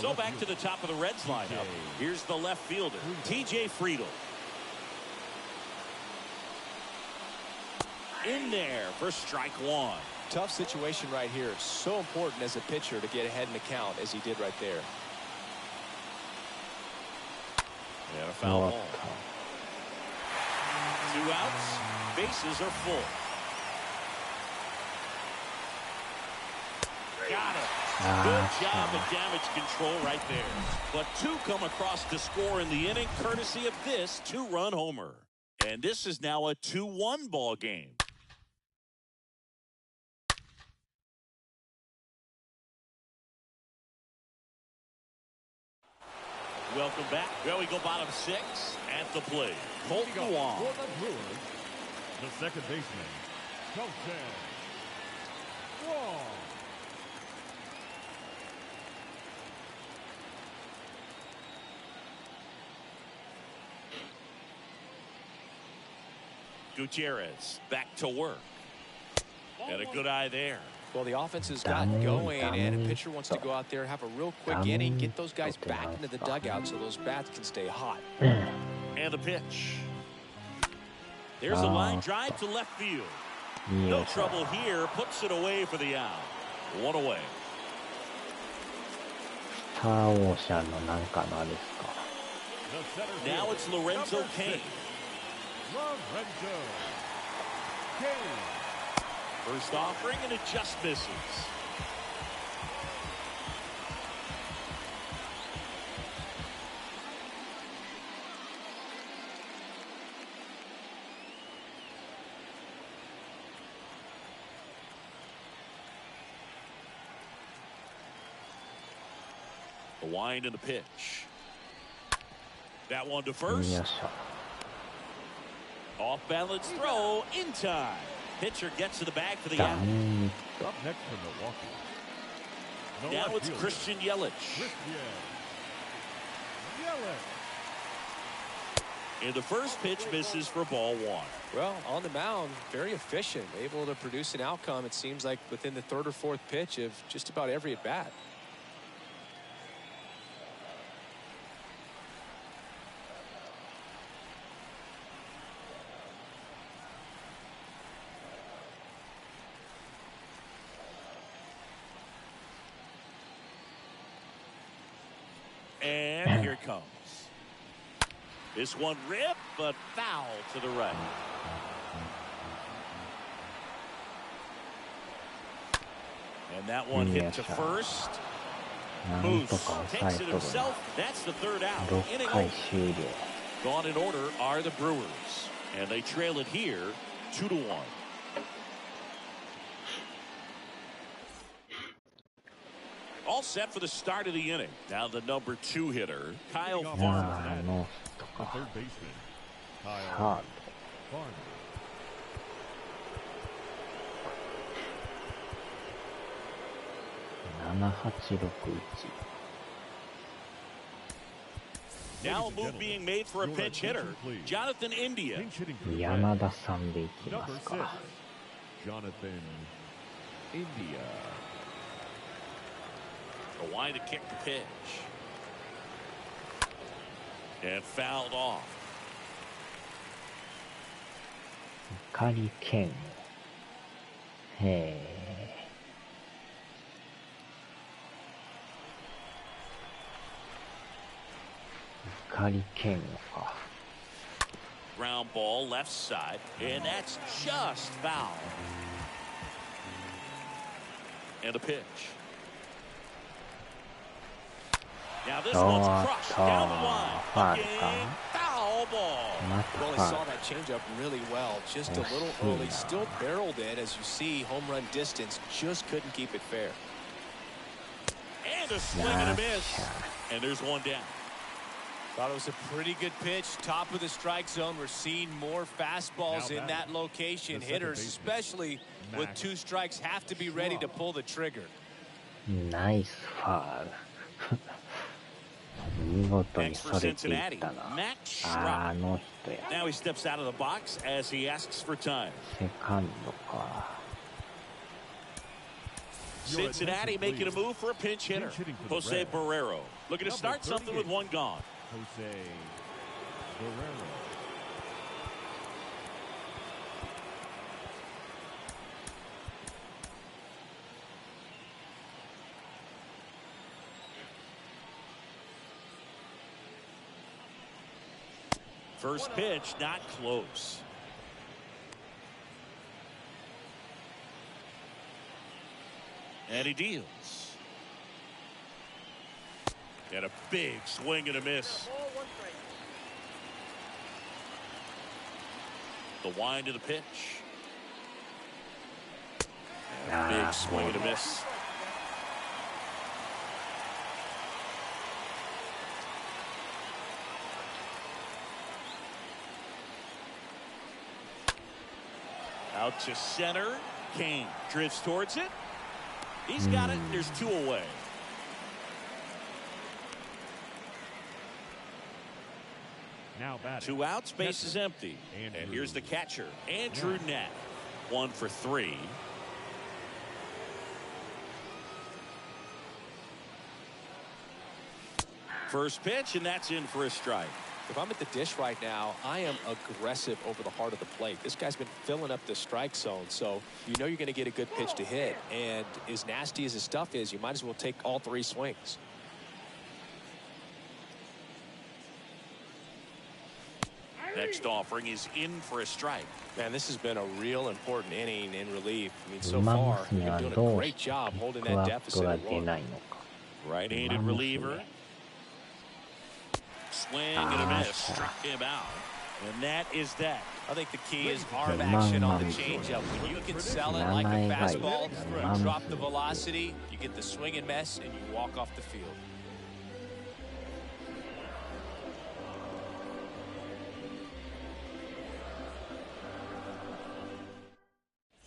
So back to the top of the Reds lineup. Here's the left fielder, TJ Friedl. in there for strike one. Tough situation right here. So important as a pitcher to get ahead in the count as he did right there. And a foul ball. 2 outs. Bases are full. Got it. Good job of damage control right there. But 2 come across to score in the inning, courtesy of this 2-run homer. And this is now a 2-1 ball game. Welcome back. Well, we go bottom 6 at the plate. Colt Guam. For the Brewers, the second baseman, Colton Wong. Gutierrez back to work. And a good eye there. Well, the offense has gotten going, and a pitcher wants to go out there, have a real quick inning, get those guys back into the dugout so those bats can stay hot. And the pitch. There's a line drive to left field. No trouble here. Puts it away for the out. 1 away. スターオーシャンのなんかのあれですか。 Now it's Lorenzo Cain. Lorenzo Cain. First offering, and it just misses. The wind and the pitch. That one to first. Off balance throw in time. Pitcher gets to the bag for the out. Up next for Milwaukee. Now it's Christian Yelich. And the first pitch misses for ball 1. Well, on the mound, very efficient, able to produce an outcome, it seems like, within the 3rd or 4th pitch of just about every at-bat. And here it comes. This one ripped, but foul to the right. And that one hit to first. Moose takes it himself. That's the 3rd out. Inning over. Gone in order are the Brewers. And they trail it here 2-1. All set for the start of the inning. Now the number 2 hitter, Kyle Farmer. The third baseman, Kyle Farmer. Now a move being made for a pinch hitter, Jonathan India. 山田さんでいきます Number 6, か。 Jonathan India. A wind to kick the pitch. And fouled off. 怒り剣。へえ。怒り剣か。Ground ball left side, and that's just foul. And a pitch. Now this one's crushed down the line. Again, foul ball. Well, he saw that changeup really well. Just a little early. Still barreled in, as you see, home run distance. Just couldn't keep it fair. And a swing and a miss. And there's one down. Thought it was a pretty good pitch. Top of the strike zone. We're seeing more fastballs in that location. Hitters, especially with 2 strikes, have to be ready to pull the trigger. Nice foul. 見事にそれていったな。あの人や。 Now he steps out of the box as he asks for time. セカンドか。 Cincinnati making a move for a pinch hitter. Jose Barrero looking to start something with 1 gone. Jose Barrero. First pitch, not close. And he deals. And a big swing and a miss. The wind of the pitch. And a big swing and a miss. Out to center. Kane drifts towards it. He's got it. There's 2 away. Now batting. 2 outs, base is empty. And here's the catcher, Andrew Knapp. 1 for 3. First pitch, and that's in for a strike. If I'm at the dish right now, I am aggressive over the heart of the plate. This guy's been filling up the strike zone, so you know you're going to get a good pitch to hit. And as nasty as his stuff is, you might as well take all 3 swings. Next offering is in for a strike. Man, this has been a real important inning in relief. I mean, so far, you've been doing a great job holding that deficit at 1. Right-handed reliever. Swing and a miss. Struck him out. And that is that. I think the key is arm action on the changeup. When you can sell it like a fastball, you drop the velocity, you get the swing and miss, and you walk off the field.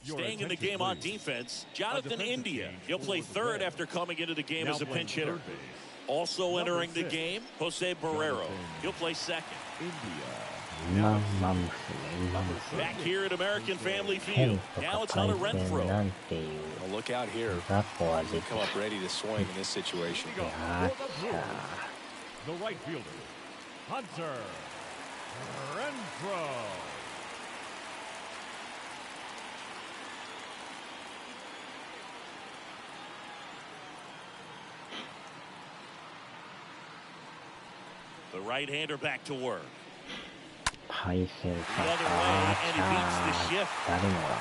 Staying in the game on defense, Jonathan India. He'll play third after coming into the game as a pinch hitter. Also entering the game, Jose Barrero. He'll play second. Back here at American Family Field. Now it's Hunter Renfroe. Well, look out here. He'll come up ready to swing in this situation. The right fielder, Hunter Renfroe. The right-hander back to work. The 配線 other way, and he beats the shift. 誰もが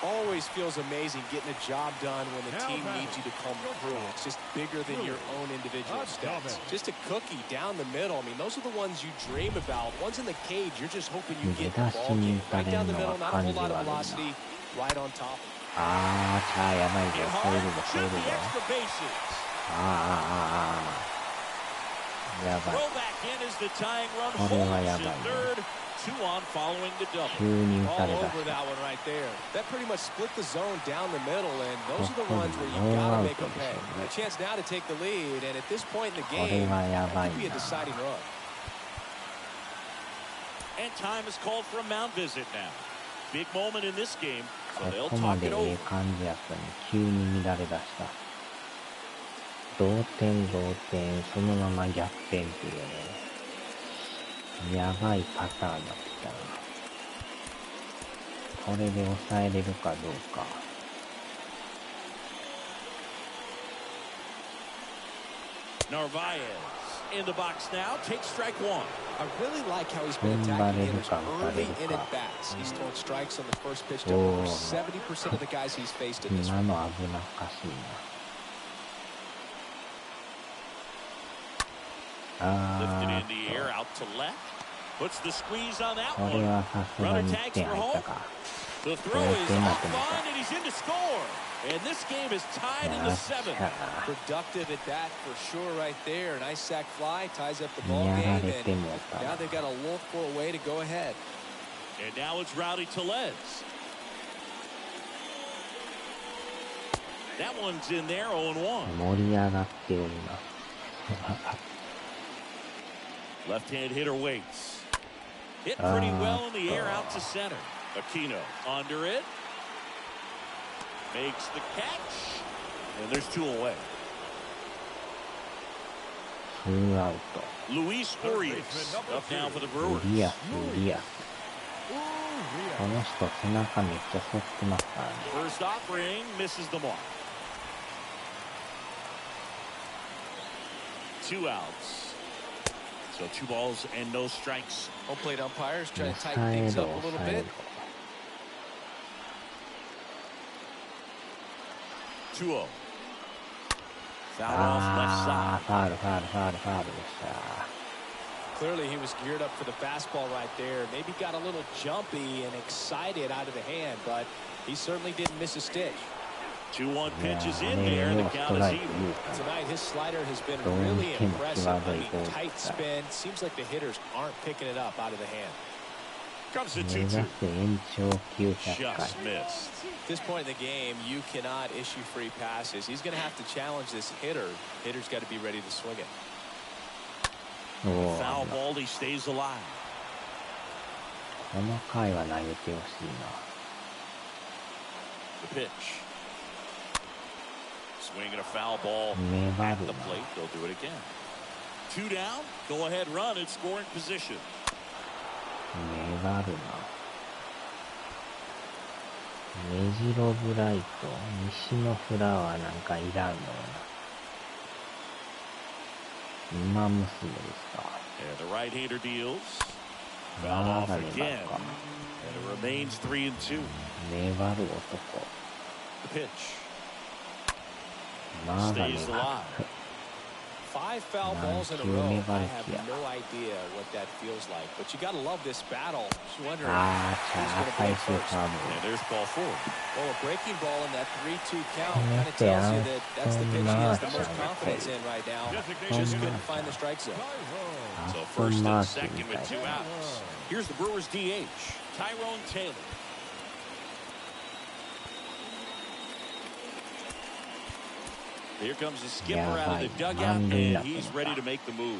Always feels amazing getting a job done when the team needs you to come through. It's just bigger than your own individual stats. Just a cookie down the middle. I mean, those are the ones you dream about. Ones in the cage, you're just hoping you get the ball game. Right down the middle, not a whole lot of velocity. Right on top. あー、チャーやばいぞ。 And そういう Hart の、そういう should の the。extra bases. やばい。 Throw back in as the tying run これは holds やばい in ね。 third. 2 on following the double. 急に打た All れだ over した that one right there. That pretty much split the zone down the middle, and those are the ones where you gotta make them pay. A chance now to take the lead, and at this point in the これ game, はや that ばい could be a な。 deciding run. And time is called for a mound visit now. Big moment in this game, so こ they'll こま talk で it え over. え感じやったのに急に乱れだした。同点、そのまま逆転っていうね。やばいパターンになってきたな。これで抑えれるかどうか。Narvaez in the box now, takes strike 1. I really like how he's been attacking hitters early in at bats. He's throwing strikes on the first pitch to over 70% of the guys he's faced in this 今 one. の危なっかしいな。 Lifted あ in the air, out to left. Puts the squeeze on that これ one. はさすが Runner に1 tags 点 for 入った home. か。 The throw is off on, and he's in to score. And this game is tied in the 7th. Productive at that for sure right there. Nice sac fly, ties up the ball や game, られて and もうた now な。 they've got to look for a way to go ahead. And now it's Rowdy Tellez. That one's in there, 0-1. 盛り上がっております。 Left-hand hitter waits. Hit pretty well in the air out to center. Aquino under it. Makes the catch. And there's 2 away. 2アウト。 Luis Urias up now for the Brewers. ウリアス。この人背中めっちゃ反ってますからね。 First offering misses the mark. 2 outs. So 2 balls and no strikes. Home plate umpires trying to tighten things up a little bit. 2-0. Foul off left side. ファウルでした。 Clearly, he was geared up for the fastball right there. Maybe got a little jumpy and excited out of the hand, but he certainly didn't miss a stitch. 2-1 pitch is in there, and the count is even. Tonight, his slider has been really impressive. I mean, tight spin. Seems like the hitters aren't picking it up out of the hand. Comes the 2-2. Just missed. At this point in the game, you cannot issue free passes. He's going to have to challenge this hitter. Hitter's got to be ready to swing it. Foul ball, he stays alive. この回は投げてほしいな。 The pitch. Swinging a foul ball at the plate. They'll do it again. 2 down. Go ahead run in scoring position. 粘るな。メジロブライト、西のフラワーなんかいらんのよな。馬娘ですか。And the right-hander deals. Foul off again. And it remains 3-2. 粘る男。 The pitch. まだ粘 Stays る。 alive. 5 foul balls in a row. I have no idea what that feels like, but you got to love this battle. Just wondering who's going to play first. And there's ball 4. Well, a breaking ball in that 3-2 count kind of tells you that that's the pitch he has the most confidence in right now. Just couldn't find the strike zone. So first and second with 2 outs. Here's the Brewers DH, Tyrone Taylor. Here comes the skipper out of the dugout, and he's ready to make the move.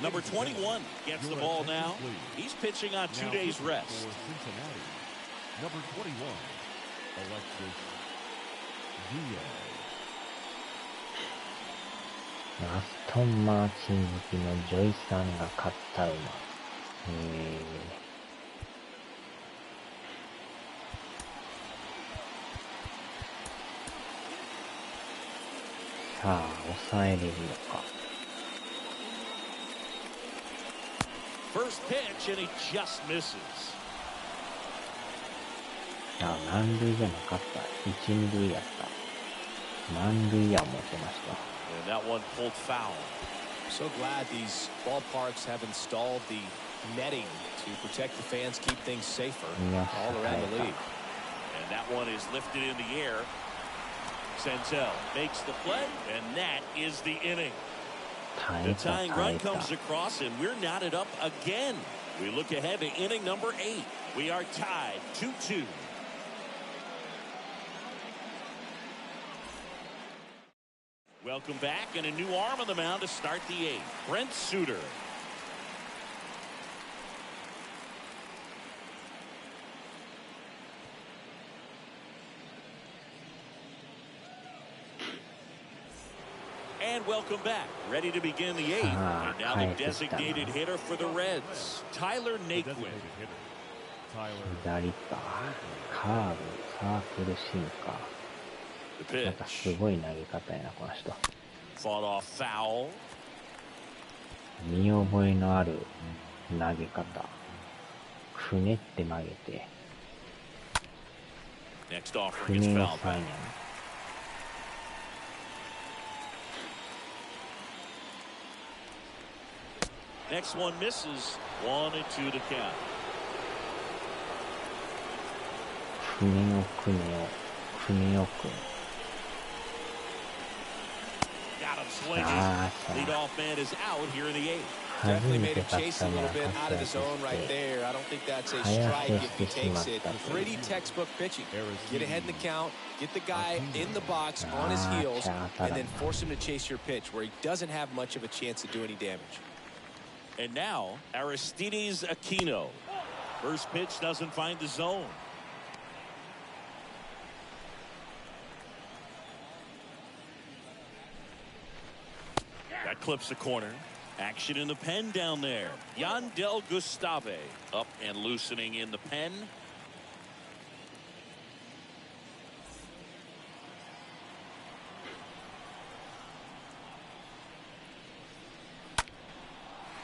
Number 21 gets the ball now. He's pitching on 2 days rest. Cincinnati, number 21, Alexis Diaz. アストンマーチン好きのジョイさんが買った馬。さあ、抑えれるのか。First pitch, and he just misses. あ、満塁じゃなかった。一、二塁やった。満塁や思ってました。And that one pulled foul. So glad these ballparks have installed the netting to protect the fans, keep things safer all around the league. And that one is lifted in the air. Senzel makes the play, and that is the inning. The tying run comes across, and we're knotted up again. We look ahead to inning number 8. We are tied 2-2. Welcome back, and a new arm on the mound to start the 8th. Brent Suter. And welcome back. Ready to begin the 8th. And now the designated hitter for the Reds, Tyler Naquin. 左か。カーブ、サークルシンカー。 The また pitch. すごい投げ方やな、この人。 Fought off foul. 見覚えのある投げ方。くねって曲げて。 Next く offering is ねを foul サイ back. ン。Next one misses. 1-2 to count. くねをくねを。くねをくね。 Got him swinging. Leadoff man is out here in the 8th. Definitely made him chase a little bit out of the zone right there. I don't think that's a strike if he takes it. Pretty textbook pitching. Get ahead in the count, get the guy in the box on his heels, and then force him to chase your pitch where he doesn't have much of a chance to do any damage. And now, Aristides Aquino. First pitch doesn't find the zone. That clips the corner. Action in the pen down there. Yandel Gustave up and loosening in the pen.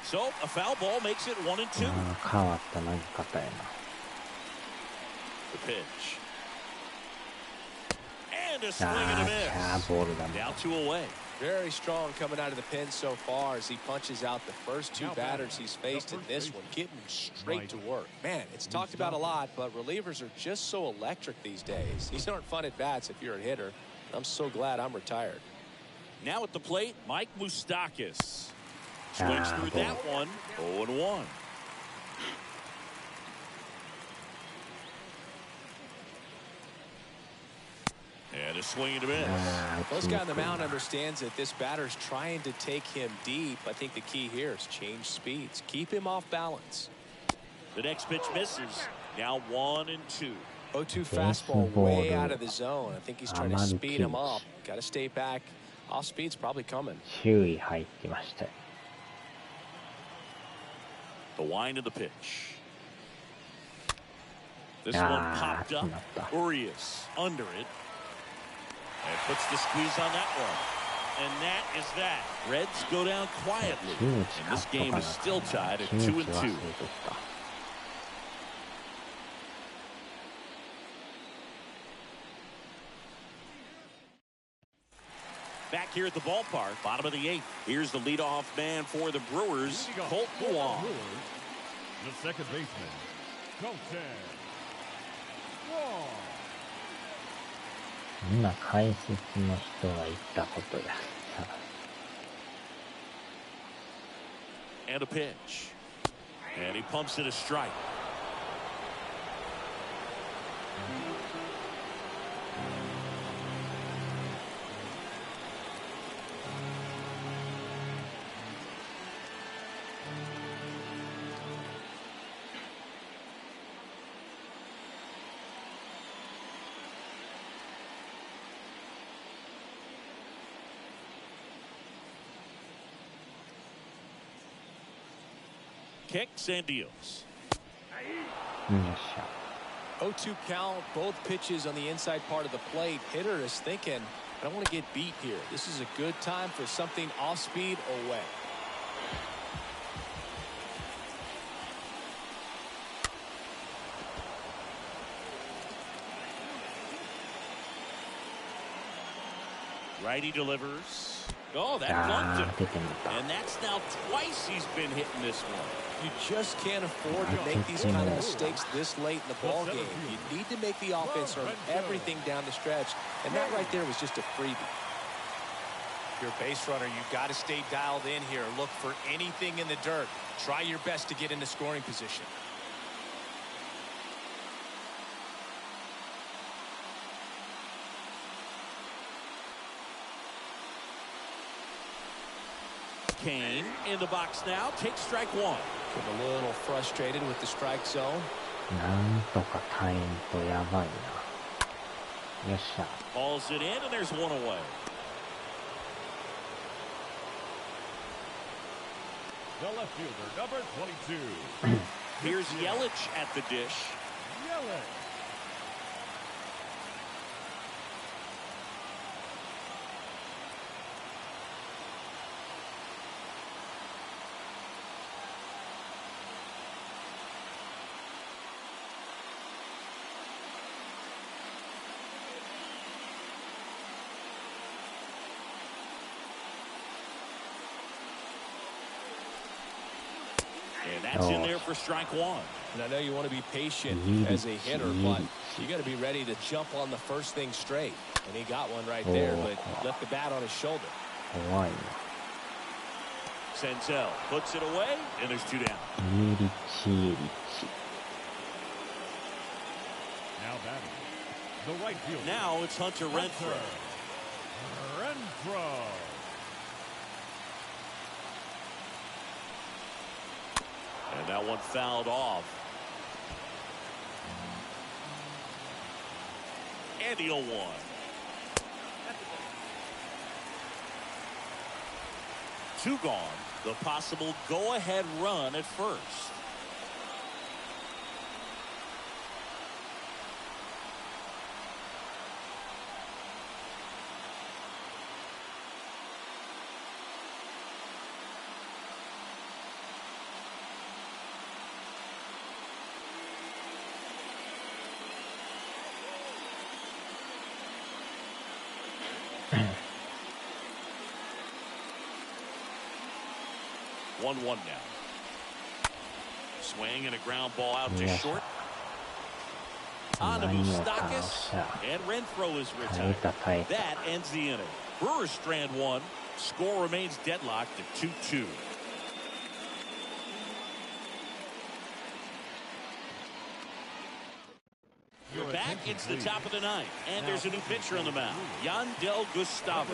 So a foul ball makes it 1-2. 変わった投げ方やな。 The pitch. And a swing and a miss. ボールだね。 Now 2 away. Very strong coming out of the pen so far as he punches out the first 2 batters he's faced in this one, getting straight to work. Man, it's talked about a lot, but relievers are just so electric these days. These aren't fun at bats if you're a hitter. I'm so glad I'm retired. Now at the plate, Mike Moustakas. Swings through that one. 0-1. And a swing and a miss. This guy on the mound understands that this batter's trying to take him deep. I think the key here is change speeds. Keep him off balance. The next pitch misses. Now 1-2. 0-2 fastball way out of the zone. I think he's trying to speed him up. Got to stay back. Off speed's probably coming. 周囲入ってましたよ。 The wind of the pitch. This one popped up. Urias under it. And puts the squeeze on that one. And that is that. Reds go down quietly. And this game is still tied at 2-2. Back here at the ballpark, bottom of the 8th. Here's the leadoff man for the Brewers, Colt Buon. The second baseman, Colton. 今解説の人が言ったことや。 And a pitch. And he pumps it a strike. Kicks and deals. 0-2 count, both pitches on the inside part of the plate. Hitter is thinking, I don't want to get beat here. This is a good time for something off speed away. Righty delivers. Oh, that bumped him. And that's now twice he's been hitting this one. You just can't afford to make these kind of mistakes this late in the ball game. You need to make the offense earn everything down the stretch, and that right there was just a freebie. If you're a base runner, you've got to stay dialed in here. Look for anything in the dirt. Try your best to get into scoring position. Kane in the box now, takes strike 1. Getting a little frustrated with the strike zone. なんとかタイムとやばいな。よっしゃ。 Balls it in, and there's 1 away. The left fielder, number 22. Here's Yelich at the dish. Yelich. And that's in there for strike 1. And I know you want to be patient as a hitter, but you got to be ready to jump on the first thing straight. And he got one right there, but left the bat on his shoulder. Senzel puts it away, and there's 2 down. Now batting, the right fielder. Now it's Hunter Renfroe. Renfroe. And that one fouled off. And the 0-1. 2 gone. The possible go-ahead run at first. One now. Swing and a ground ball out to short. On to Moustakas, and Renfroe is retired. That ends the inning. Brewers strand 1. Score remains deadlocked at 2-2. We're back. It's the top of the 9th, and there's a new pitcher on the mound, Yandel Gustave.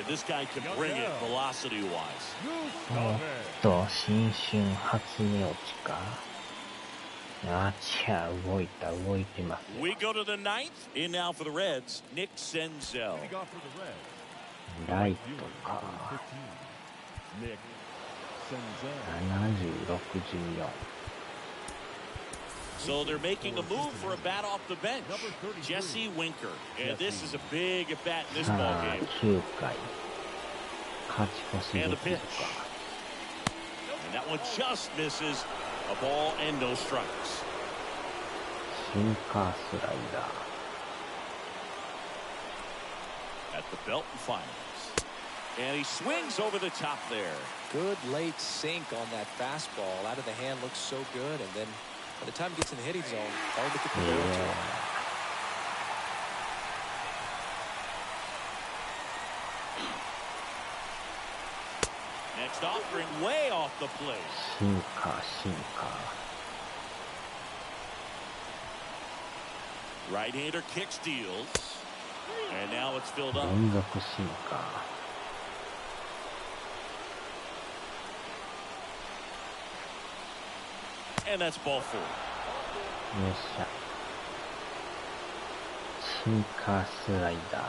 This guy can bring it velocity-wise. 新春初寝落ちか。あちゃ、動いてます。We go to the 9th. In now for the Reds, Nick Senzel. ライトか。70-64。So they're making a move for a bat off the bench. Jesse Winker. And this is a big at bat in this ball game. 9回。勝ち越しで And き the る pitch. か。 And that one just misses. A ball and no strikes. シンカースライダー。 At the belt and finals. And he swings over the top there. Good late sink on that fastball. Out of the hand looks so good, and then by the time he gets in the hitting zone, hard to compare to him. Next offering way off the plate. シンカー。 Right-hander kick steals. And now it's filled up. 連続シンカー。 And that's ball 4. よっしゃ。シンカースライダー。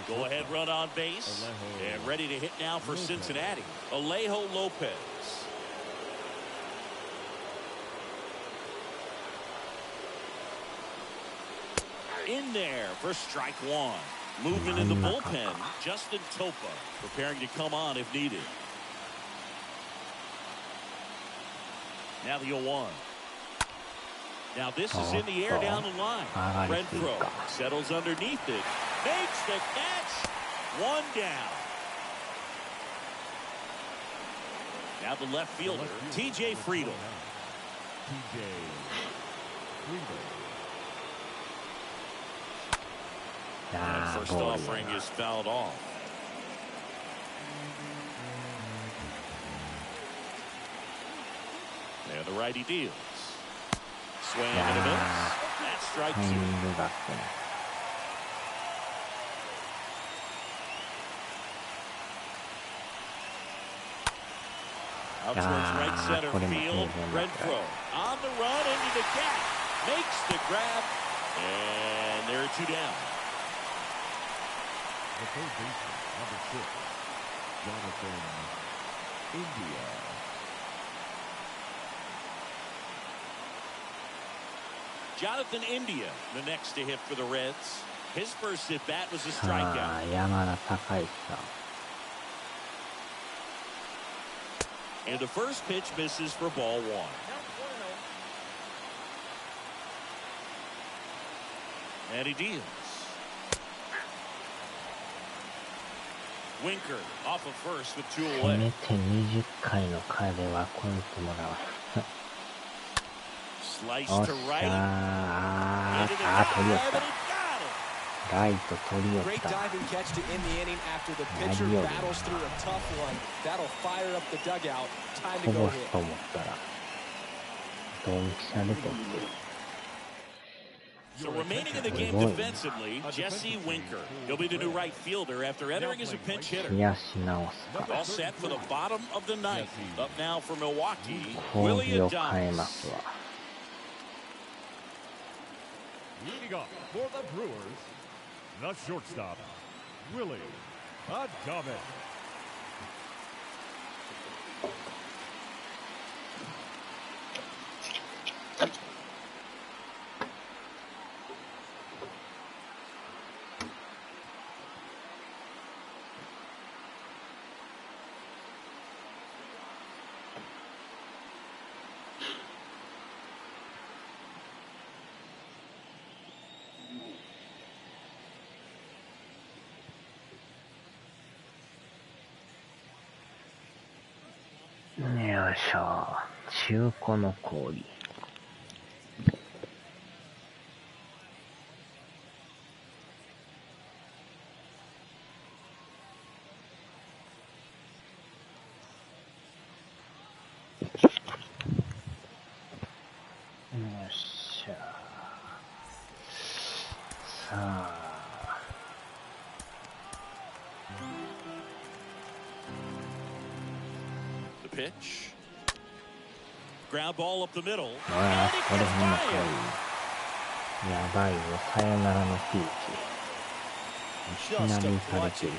Go ahead run on base. And ready to hit now for Cincinnati. Alejo Lopez. In there for strike 1. Movement in the bullpen. Justin Topa preparing to come on if needed. Now the 0-1. Now this is in the air down the line. Renfroe settles underneath it. Makes the catch. 1 down. Now the left fielder, T.J. Friedel. And first offering is fouled off. And the righty deals. Swing and a miss. That's strike 2. Out towards right center field. Renfroe on the run into the gap. Makes the grab. And there are 2 down. The third baseman, number 6, Jonathan India. Jonathan India, the next to hit for the Reds. His first at bat was a strikeout. 山田孝之さん。 And the first pitch misses for ball 1. And he deals. Winker off of first with 2 せ away. めて20回の回ではこいてもらわ。 Slice おっ to し right. ゃ Into the ー。あー、取り寄っ drive, た and。he got it. ライト取り寄っ Great た。 diving catch to end the inning after the pitcher battles through a tough one. That'll fire up the dugout. Time to こ go ぼす hit. と思ったら、ドンピシャで取ってる。 So remaining in the game defensively, Jesse Winker. He'll be the new right fielder after entering as a pinch hitter. 冷やし直すか。 All set for the bottom of the 9th. Up now for Milwaukee, 構 Willie 図を変えま Adames. すわ。 Leading off for the Brewers, the shortstop, Willie A double.よいしょ。中古の氷。よっしゃ。さあ。Pitch. Ground ball up the middle. ああ、これ変な氷。やばいよ、さよならのピーチ。いきなり打たれてるし。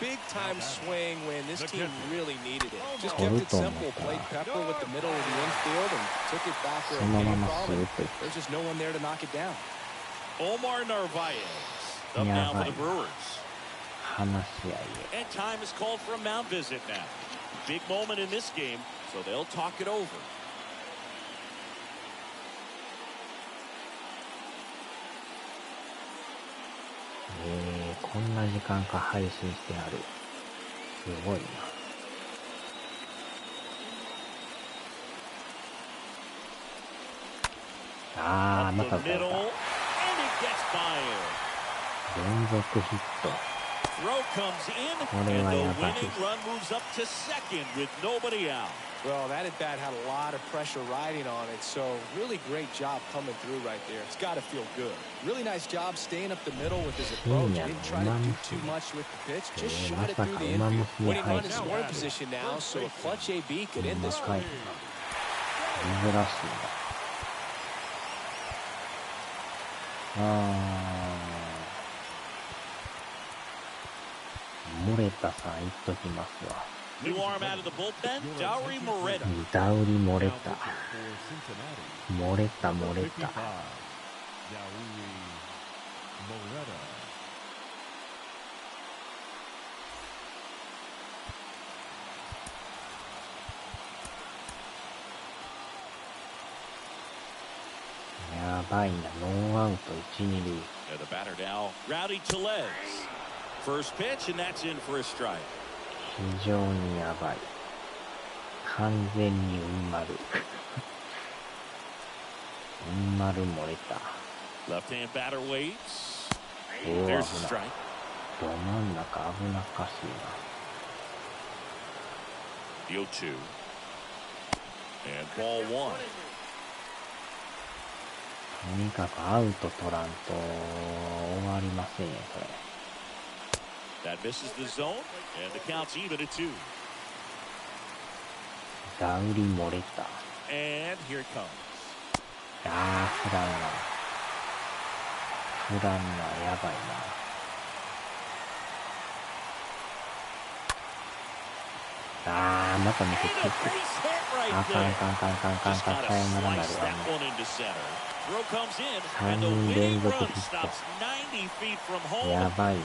Big time swing when this team really needed it. Just kept it simple, played pepper with the middle of the infield and took it back where it came from. There's just no one there to knock it down. Omar Narvaez up now for the Brewers. 話し合いへ。 And time is called for a mound visit now. Big moment in this game, so they'll talk it over. こんな時間か配信してある。すごいな。あー、また打たれた。連続ヒット。これはやばい。Well, that at bat had a lot of pressure riding on it, so really great job coming through right there. It's got to feel good. Really nice job staying up the middle with his approach. Didn't try to do too much with the pitch, just shot it through the infield. Winning run in scoring position now, so a clutch AB could end this one. 珍しいな。漏れたさん言っときますわ。New arm out of the bullpen, Dowry Moreta. ダウリ漏れた。漏れた漏れた。やばいな、ノーアウト1、2塁。The batter now, Rowdy Tellez. First pitch, and that's in for a strike. 非常にやばい。完全にうんまる。うんまる漏れた。Left hand batter waits. おお、危 There's な a strike. い。ど真ん中危なっかしいな。 0-2. And ball one. とにかくアウト取らんと終わりませんよ、これ。That misses the zone, and the count's even at 2. ダウリ漏れた。 And here it comes. あー、振らんな。振らんな、やばいな。あー、また見てきて。あかんあかんあかんあかんあかんあかん、さよならなるわ。3人連続ヒット。やばいね。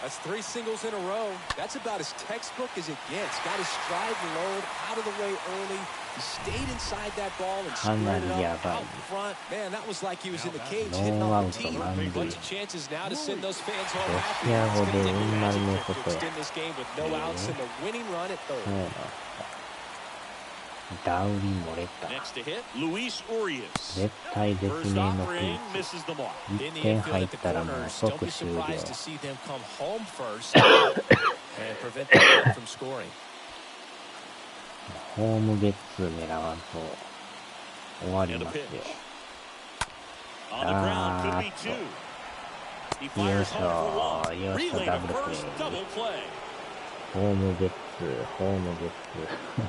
That's 3 singles in a row. That's about as textbook as it gets. Got his stride load out of the way early. He stayed inside that ball and squared it up out front. Man, that was like he was in the cage hitting off the tee. A bunch of chances now to send those fans home happy. It's going to take a bunch of effort to extend this game with no outs and the winning run at third. ダウリ漏れた。絶対絶命のピンチ。1点入ったらもう即終了。ホームゲッツー狙わんと終わりますよ。あーっと。よいしょ、よいしょ、ダブルプレー。ホームゲッツー、ホームゲッツー。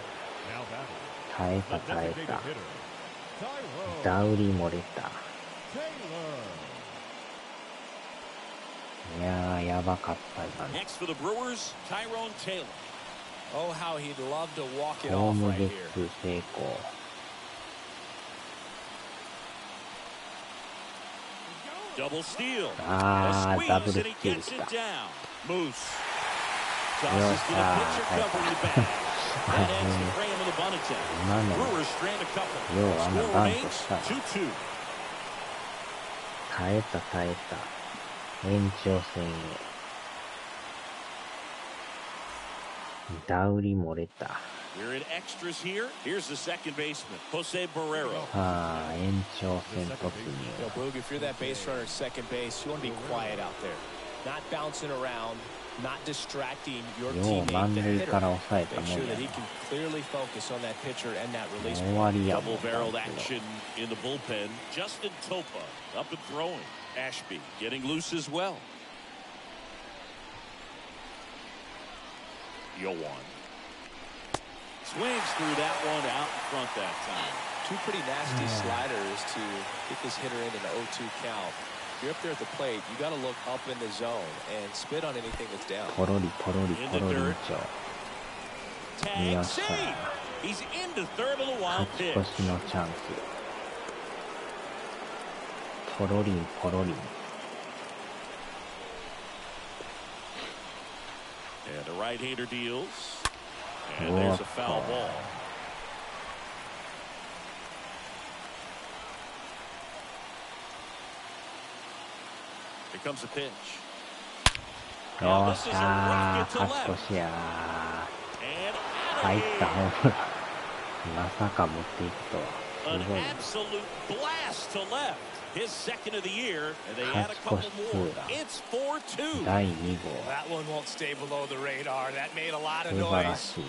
耐えた耐えた。ダウリ漏れた。いやー、やばかった今ね。 Next for the Brewers, Tyrone Taylor. Oh, how he'd love to walk it ホー off ム right ゲ here. ッツ成功。Double steal. あ A ー、ダブ squeeze ル and ス he チール gets き it た。 down. Moose よ tosses っ to し the ゃ pitcher ー、耐え covering the た。 bag. あ That ends the の frame of the bunt attempt. 今の Brewers strand a couple. ようあんな Score バント remains したな。 2-2. 耐えた耐えた。延長戦へ。ダウリ漏れた。 We're in extras here. Here's the second baseman, Jose Barrero. さあ、延長戦突 Yo, 入。 Boog, if you're that base runner at second base, you want to be quiet out there. Not bouncing around, not distracting your よう teammate, 満 the 塁 hitter. から抑えた Make も sure んや that he な。 can clearly focus on that pitcher and that release 終 point. わりやもん。 Double-barreled action in the bullpen. Justin Topa up and throwing. Ashby getting loose as well. Yoan swings through that one out in front that time. Two pretty nasty sliders to get this hitter in an 0-2 count. If you're up there at the plate, you got to look up in the zone and spit on anything that's down. ポロリポロリポロリンチョ。 Tag よっしゃ save. He's into third of the wild 勝ち pitch. 越しのチャンス。ポロリンポロリン。 And a right-hander deals. And there's a foul ball. Here comes the pitch. よっしゃー、勝ち越しやー。入ったホームラン。まさか持っていくとは。 An すごい。 absolute blast to left. His second of the year, and they add a couple more. It's 4-2. 第2号。 That one won't stay below the radar. That made a lot of 素晴ら noise. しいな。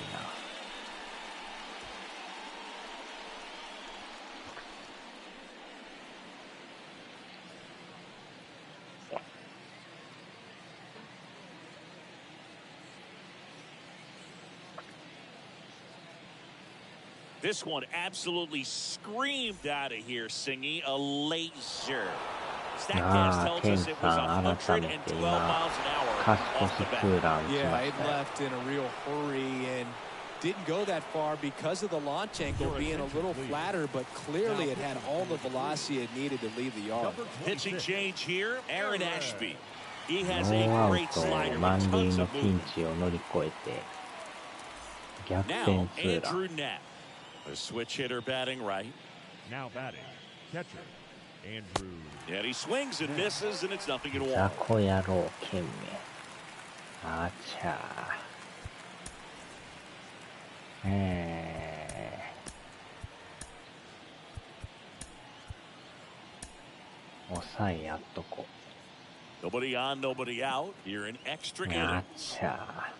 This one absolutely screamed out of here, singing a laser. Statcast tells us it was 112 miles an hour 勝ち off 越 the し bat. ツーラン打ち Yeah, ま it したよ。 left in a real hurry and didn't go that far because of the launch angle being a little flatter, but clearly it had all the velocity it needed to leave the yard. Pitching change here, Aaron Ashby. He ノ has ー a アウ great ト slider 満 with 塁 tons の of ピン movement. チを乗り越えて逆 Now, 転ツーラン。 Andrew Knapp, a switch hitter batting right. Now batting, catcher, Andrew. And he swings and misses, and it's nothing in 雑 one. 魚野郎懸命。あちゃ抑えやっとこ。 Nobody on, nobody out. Here in extra あ innings. ちゃ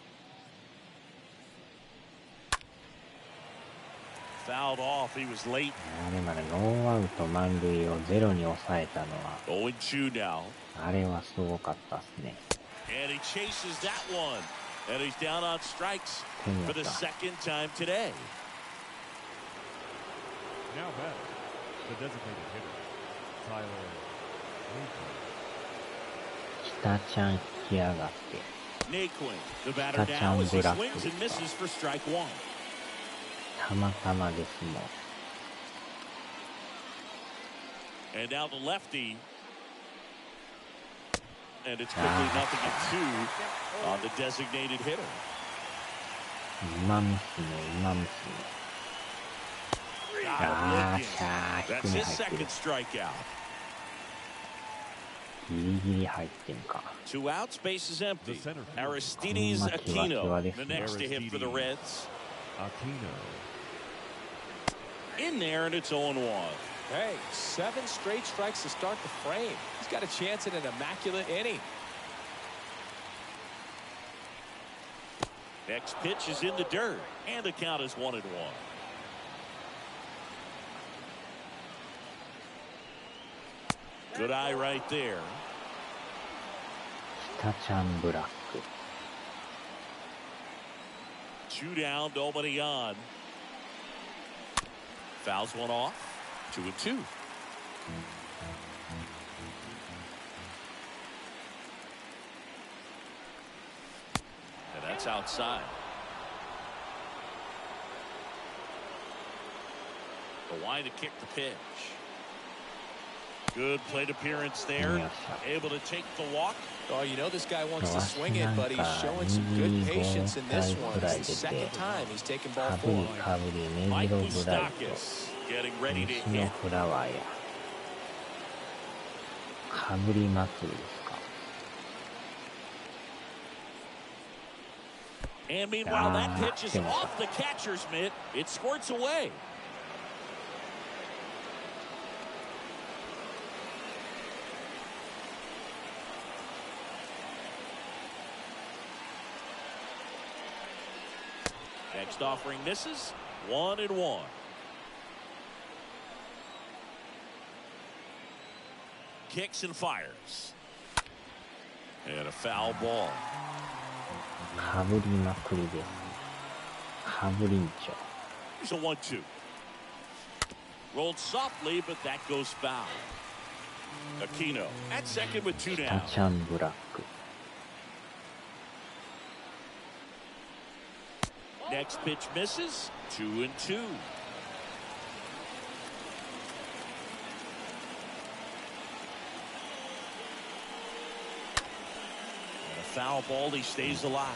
Fouled off. He was late. でもね、ノーアウト満塁をゼロに抑えたのは、 0-2 now. あれはすごかったっすね。 And he chases that one. And he's down on strikes for the second time today. Now batting, the designated hitter, Tyler Lincoln. 北ちゃん引き上がって、 Naquin, the batter now as he Touchdown swings and misses for strike one. たまたまですもん。 And now the lefty. And it's quickly 0-2 on the designated hitter. 今ミスね、今ミスね。あーしゃー、 That's 低め his 入ってる second。strikeout. ギリギリ入ってんか。 Two outs, base is empty. The center field. Aristides Aquino, the next to hit for the Reds. Aquino. In there, and it's 0-1. Hey, 7 straight strikes to start the frame. He's got a chance at an immaculate inning. Next pitch is in the dirt, and the count is 1-1. Good eye right there. 北ちゃんブラック。 Two down, nobody on. Fouls one off. 2-2. That's outside. The line to kick the pitch. Good plate appearance there. Able to take the walk. Oh, you know this guy wants to swing it, but he's showing some good patience in this one. It's the second time he's taken ball 4. Mike Moustakis getting ready to hit. かぶり祭りですか。 And meanwhile, that pitch is off the catcher's mitt. It squirts away. Next offering misses. 1-1. Kicks and fires. And a foul ball. かぶりまくりです。かぶりんちょ。 Here's a 1-2. Rolled softly, but that goes foul. Aquino at second with 2 down. タチャンブラック。 Next pitch misses. 2-2. And a foul ball. He stays alive.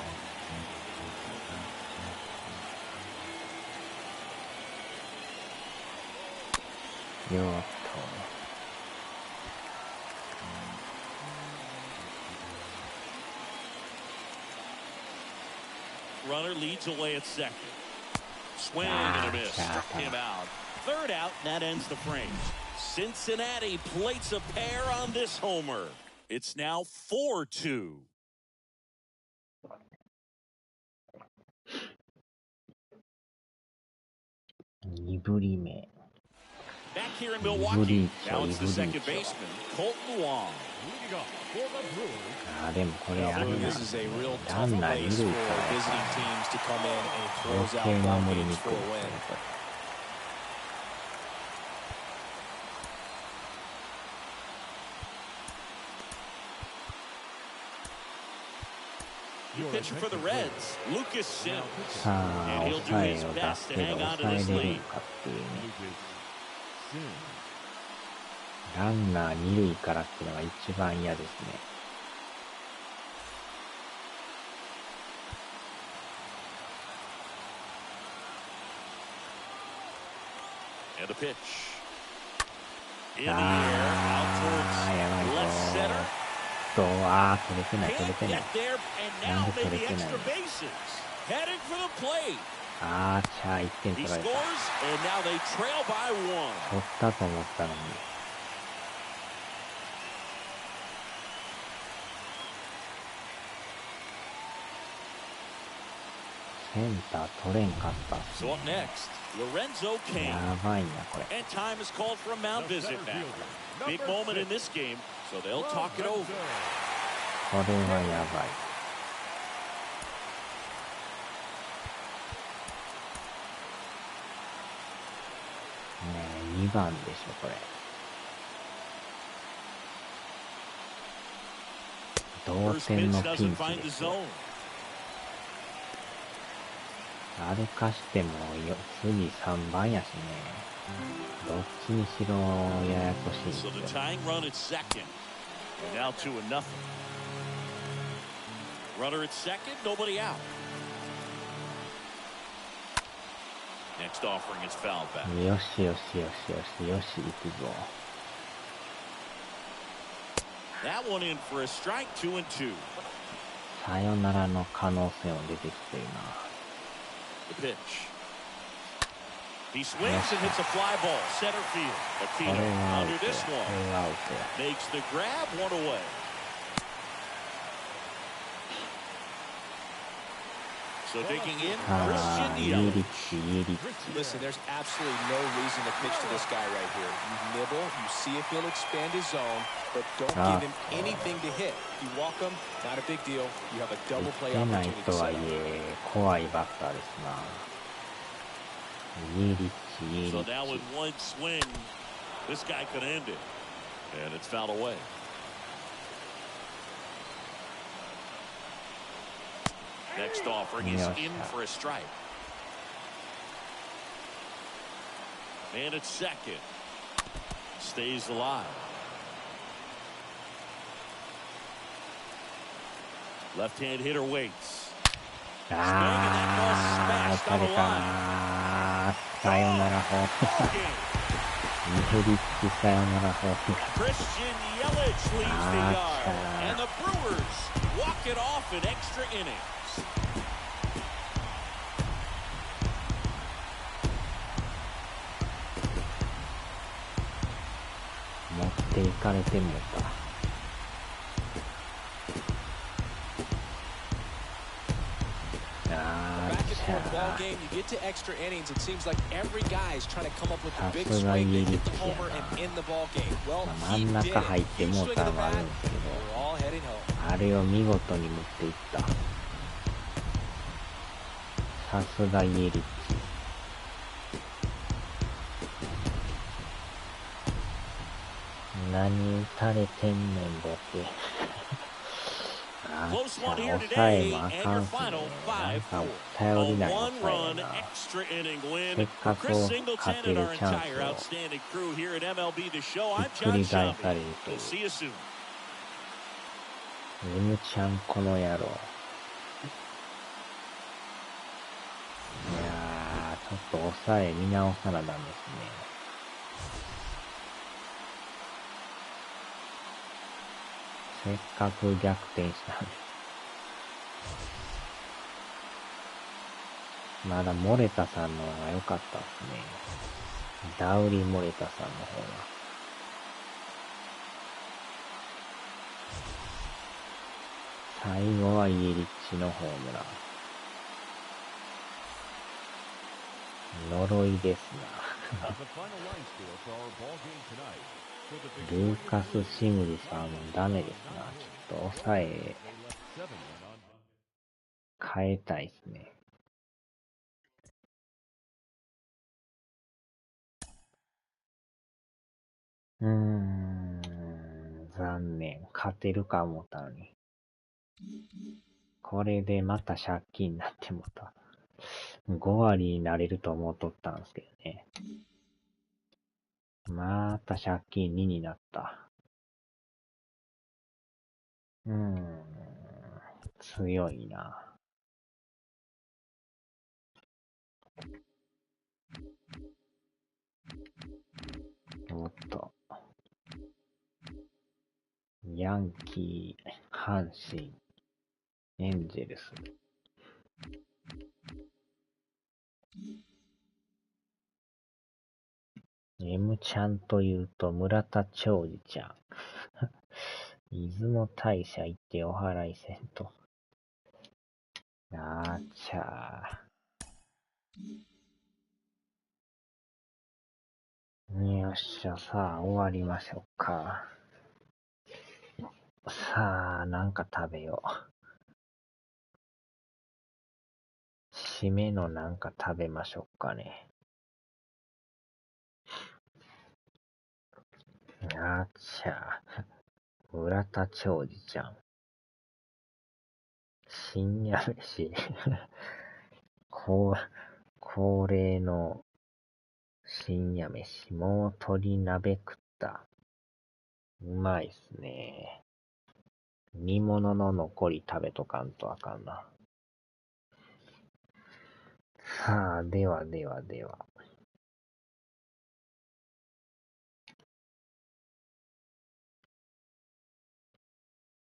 Runner leads away at second. Swing and a miss. Struck him out. Third out. That ends the frame. Cincinnati plates a pair on this homer. It's now 4-2. Back here in Milwaukee. Now it's the second baseman, Colton Wong. This is a real tough place for visiting teams to come in and close out ball games for a win. New pitcher for the Reds, Lucas Sims. And he'll do his best to hang on to this lead. ランナー二塁からっていうのが一番嫌ですね。And the pitch. In the air, out towards left center. 取れてない、取れてない。なんで取れてないの。Heading for the plate. 1点取られた。取ったと思ったのに。センター取れんかった。So up next, Lorenzo Cain. やばいなこれ。 And time is called for a mound visit now. Big moment in this game, so they'll talk it over. これはやばい。ねえ、2番でしょこれ。同点のピンチですよ。あれかしても次3番やしね。どっちにしろややこしいんですよ。So the tying run at second. And now 2-0. Runner at second, nobody out. Next offering is fouled back. よしよしよしよしよし行くぞ。That one in for a strike, 2-2. さよならの可能性も出てきてるな。The pitch. He swings and hits a fly ball, center field. Aquino under this one. Makes the grab, 1 away. So digging in, Christian Yelich. Listen, there's absolutely no reason to pitch to this guy right here. You nibble, you see if he'll expand his zone, but don't give him anything to hit. If you walk him, not a big deal. You have a double play opportunity to set up. 怖いバッターですな。イエリッチ、イエリッチ。 So now with one swing, this guy could end it. And it's fouled away. Next offering is in for a strike. And at second. Stays alive. Left-hand hitter waits. 打たれた。サヨナラホームラン。ミヘリッチサヨナラホームラン。Christian Yelich leads the yard, and the Brewers walk it off in extra innings. 持っていかれてんのか。Ball game, you get to extra innings. It seems like every guy is trying to come up with a big swing to hit the homer and end the ball game. Well, he did it. Huge swing of the bat. We're all heading home. あれを見事に持っていった。さすがイエリッチ。何打たれてんねんボケ。抑えもあかんしね。なんか頼りない抑えな。せっかく勝てるチャンスをひっくり返されるという。M ちゃんこの野郎。いやー、ちょっと抑え見直さなダメですね。せっかく逆転したのに。まだモレタさんの方が良かったですね。ダウリ・モレタさんの方が。最後はイエリッチのホームラン。呪いですな。ルーカス・シムリさんもダメですな。ちょっと抑え変えたいですね。残念。勝てるか思ったのに。これでまた借金になってもた。5割になれると思っとったんですけどね。また借金2になった。強いな。おっと。ヤンキー、阪神、エンジェルス。M ちゃんと言うと村田兆治ちゃん。出雲大社行ってお祓いせんと。あーちゃー。よっしゃ、さあ終わりましょうか。さあ、なんか食べよう。締めのなんか食べましょうかね。あーちゃー。村田兆治ちゃん。深夜飯。恒例の深夜飯。もう鶏鍋食った。うまいっすね。煮物の残り食べとかんとあかんな。さあ、では。